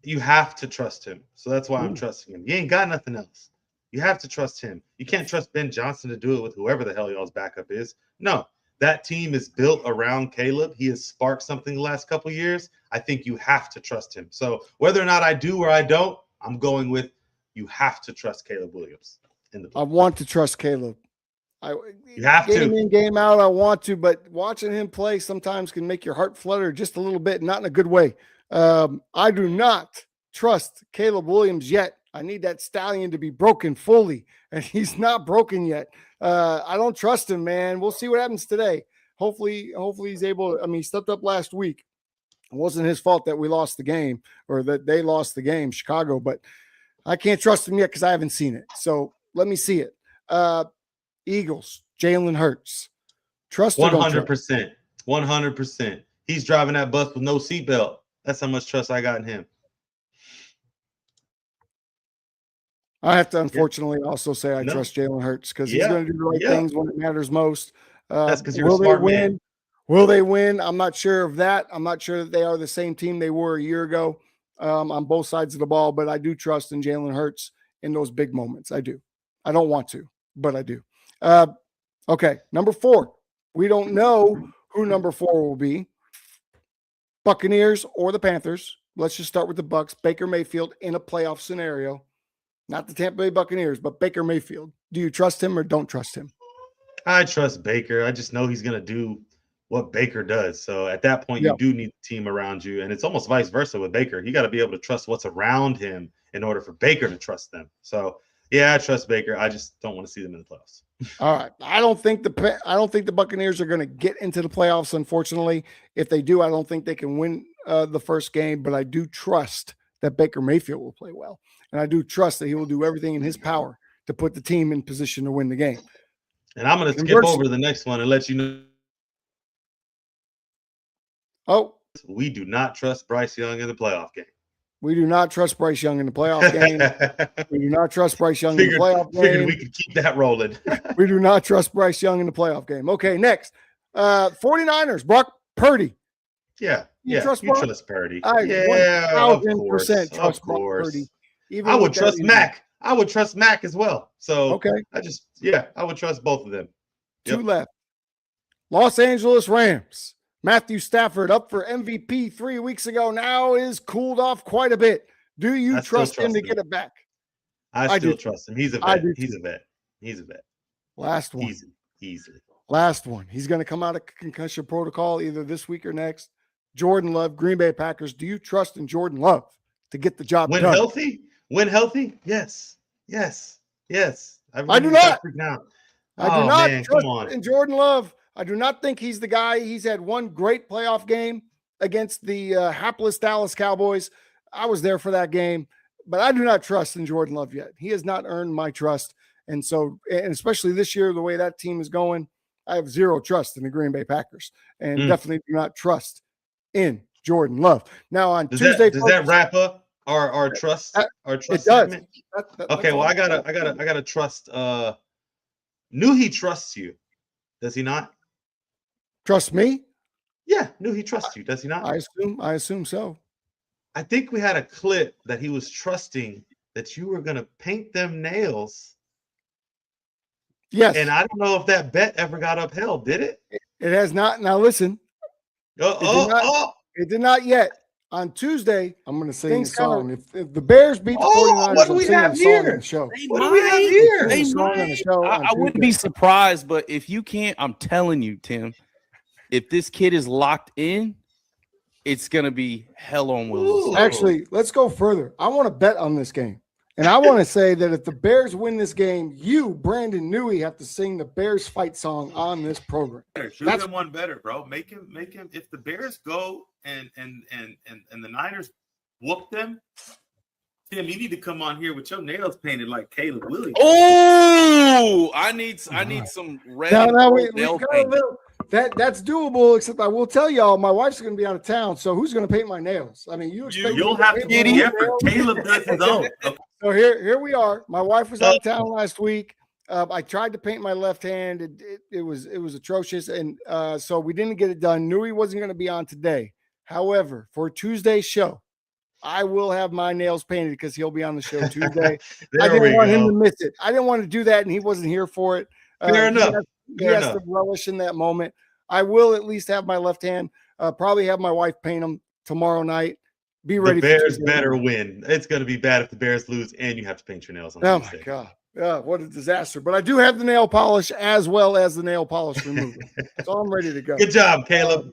You have to trust him. So that's why I'm trusting him. You ain't got nothing else. You have to trust him. You can't trust Ben Johnson to do it with whoever the hell y'all's backup is. No, that team is built around Caleb. He has sparked something the last couple of years. I think you have to trust him. So whether or not I do or I don't, I'm going with you have to trust Caleb Williams. I want to trust Caleb. You have to. Game in, game out, I want to, but watching him play sometimes can make your heart flutter just a little bit, not in a good way. I do not trust Caleb Williams yet. I need that stallion to be broken fully, and he's not broken yet. I don't trust him, man. We'll see what happens today. Hopefully he's able – he stepped up last week. It wasn't his fault that we lost the game or that they lost the game, Chicago, but I can't trust him yet because I haven't seen it. So let me see it. Eagles, Jalen Hurts. Trust 100%. 100%. He's driving that bus with no seatbelt. That's how much trust I got in him. I have to unfortunately also say I trust Jalen Hurts because he's going to do the right things when it matters most. That's because you're a smart man. Will they win? I'm not sure of that. I'm not sure that they are the same team they were a year ago on both sides of the ball, but I do trust in Jalen Hurts in those big moments. I do. I don't want to, but I do. Okay, number 4. We don't know who number 4 will be. Buccaneers or the Panthers. Let's just start with the Bucs. Baker Mayfield in a playoff scenario. Not the Tampa Bay Buccaneers, but Baker Mayfield. Do you trust him or don't trust him? I trust Baker. I just know he's going to do what Baker does. So at that point, you do need the team around you. And it's almost vice versa with Baker. You got to be able to trust what's around him in order for Baker to trust them. So Yeah, I trust Baker. I just don't want to see them in the playoffs. All right. I don't think the Buccaneers are going to get into the playoffs, unfortunately. If they do, I don't think they can win the first game, but I do trust that Baker Mayfield will play well. And I do trust that he will do everything in his power to put the team in position to win the game. And I'm going to skip over the next one and let you know. Oh, we do not trust Bryce Young in the playoff game. We do not trust Bryce Young in the playoff game. We do not trust Bryce Young in the playoff game. Figured we could keep that rolling. We do not trust Bryce Young in the playoff game. Okay, next. 49ers, Brock Purdy. Yeah. You trust Purdy. I 1,000% trust Brock Purdy. I would trust Mac. I would trust Mac as well. So okay. I would trust both of them. Two left. Los Angeles Rams. Matthew Stafford, up for MVP 3 weeks ago, now is cooled off quite a bit. Do you trust him to get it back? I still trust him. He's a vet. He's a vet. Last one. Easily. Last one. He's going to come out of concussion protocol either this week or next. Jordan Love, Green Bay Packers. Do you trust in Jordan Love to get the job done? When healthy? Yes. I do not. I do not trust in Jordan Love. I do not think he's the guy. He's had one great playoff game against the hapless Dallas Cowboys. I was there for that game, but I do not trust in Jordan Love yet. He has not earned my trust. And especially this year, the way that team is going, I have zero trust in the Green Bay Packers and definitely do not trust in Jordan Love. Now on Tuesday, does that wrap up our trust? Our trust. It does. Okay. Well, I gotta trust. Knew he trusts you. Does he not? Trust me? Yeah, knew he trusts you. Does he not? I assume so. I think we had a clip that he was trusting that you were going to paint them nails. Yes. And I don't know if that bet ever got upheld, did it? It has not. Now listen. It did not yet. On Tuesday, I'm going to sing a song. If the Bears beat the 49ers, what do we have here? What do we have here? I wouldn't be surprised, but if you can't, I'm telling you, Tim, if this kid is locked in, it's going to be hell on wheels. Actually, let's go further. I want to bet on this game. And I want to say that if the Bears win this game, you, Brandon Newey, have to sing the Bears fight song on this program. Shoot him one better, bro. Make him. If the Bears go and the Niners whoop them, Tim, you need to come on here with your nails painted like Caleb Williams. Oh, I need some red. Nail paint. That's doable, except I will tell y'all, my wife's going to be out of town, so who's going to paint my nails? I mean, you'll have to get the effort. Caleb does his own. Okay. So here we are. My wife was out of town last week. I tried to paint my left hand. It was atrocious, and so we didn't get it done. Knew he wasn't going to be on today. However, for Tuesday's show, I will have my nails painted because he'll be on the show Tuesday. I didn't want him to miss it. I didn't want to do that, and he wasn't here for it. Fair enough. He has to relish in that moment. I will at least have my left hand. Probably have my wife paint them tomorrow night. Be ready. The Bears better win. It's going to be bad if the Bears lose and you have to paint your nails on Tuesday. My God. Yeah, what a disaster. But I do have the nail polish as well as the nail polish remover. So I'm ready to go. Good job, Caleb.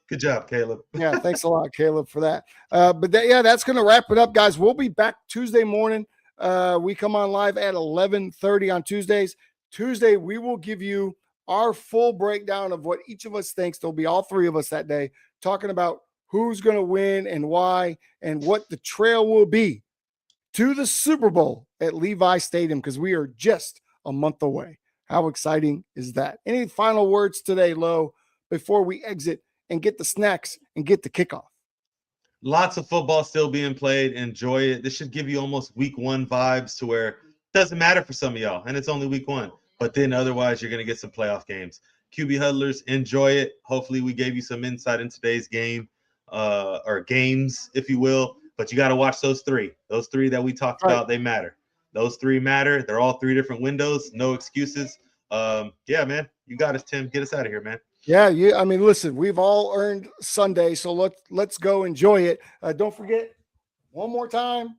Yeah, thanks a lot, Caleb, for that. That's going to wrap it up, guys. We'll be back Tuesday morning. We come on live at 11:30 on Tuesdays. Tuesday, we will give you our full breakdown of what each of us thinks. There'll be all three of us that day talking about who's going to win and why and what the trail will be to the Super Bowl at Levi Stadium, because we are just a month away. How exciting is that? Any final words today, Lo, before we exit and get the snacks and get the kickoff? Lots of football still being played. Enjoy it. This should give you almost week one vibes to where it doesn't matter for some of y'all, and it's only week one. But then otherwise, you're going to get some playoff games. QB Huddlers, enjoy it. Hopefully, we gave you some insight in today's game or games, if you will. But you got to watch those three. Those three that we talked about, they matter. Those three matter. They're all three different windows. No excuses. Yeah, man. You got us, Tim. Get us out of here, man. Yeah, I mean, listen, we've all earned Sunday, so let's go enjoy it. Don't forget, one more time,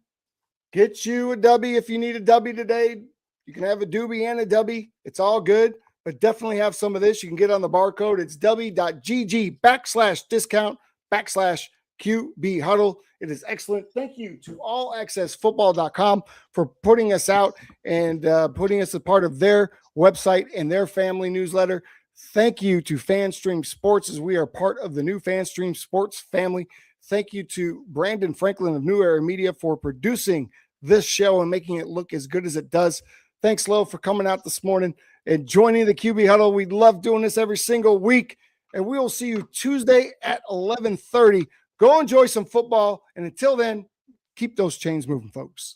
get you a W if you need a W today. You can have a doobie and a W. It's all good, but definitely have some of this. You can get on the barcode. It's w.gg/discount/QB QB Huddle. It is excellent. Thank you to allaccessfootball.com for putting us out and putting us a part of their website and their family newsletter. Thank you to FanStream Sports, as we are part of the new FanStream Sports family. Thank you to Brandon Franklin of New Era Media for producing this show and making it look as good as it does. Thanks, Lo, for coming out this morning and joining the QB Huddle. We love doing this every single week, and we will see you Tuesday at 11:30. Go enjoy some football, and until then, keep those chains moving, folks.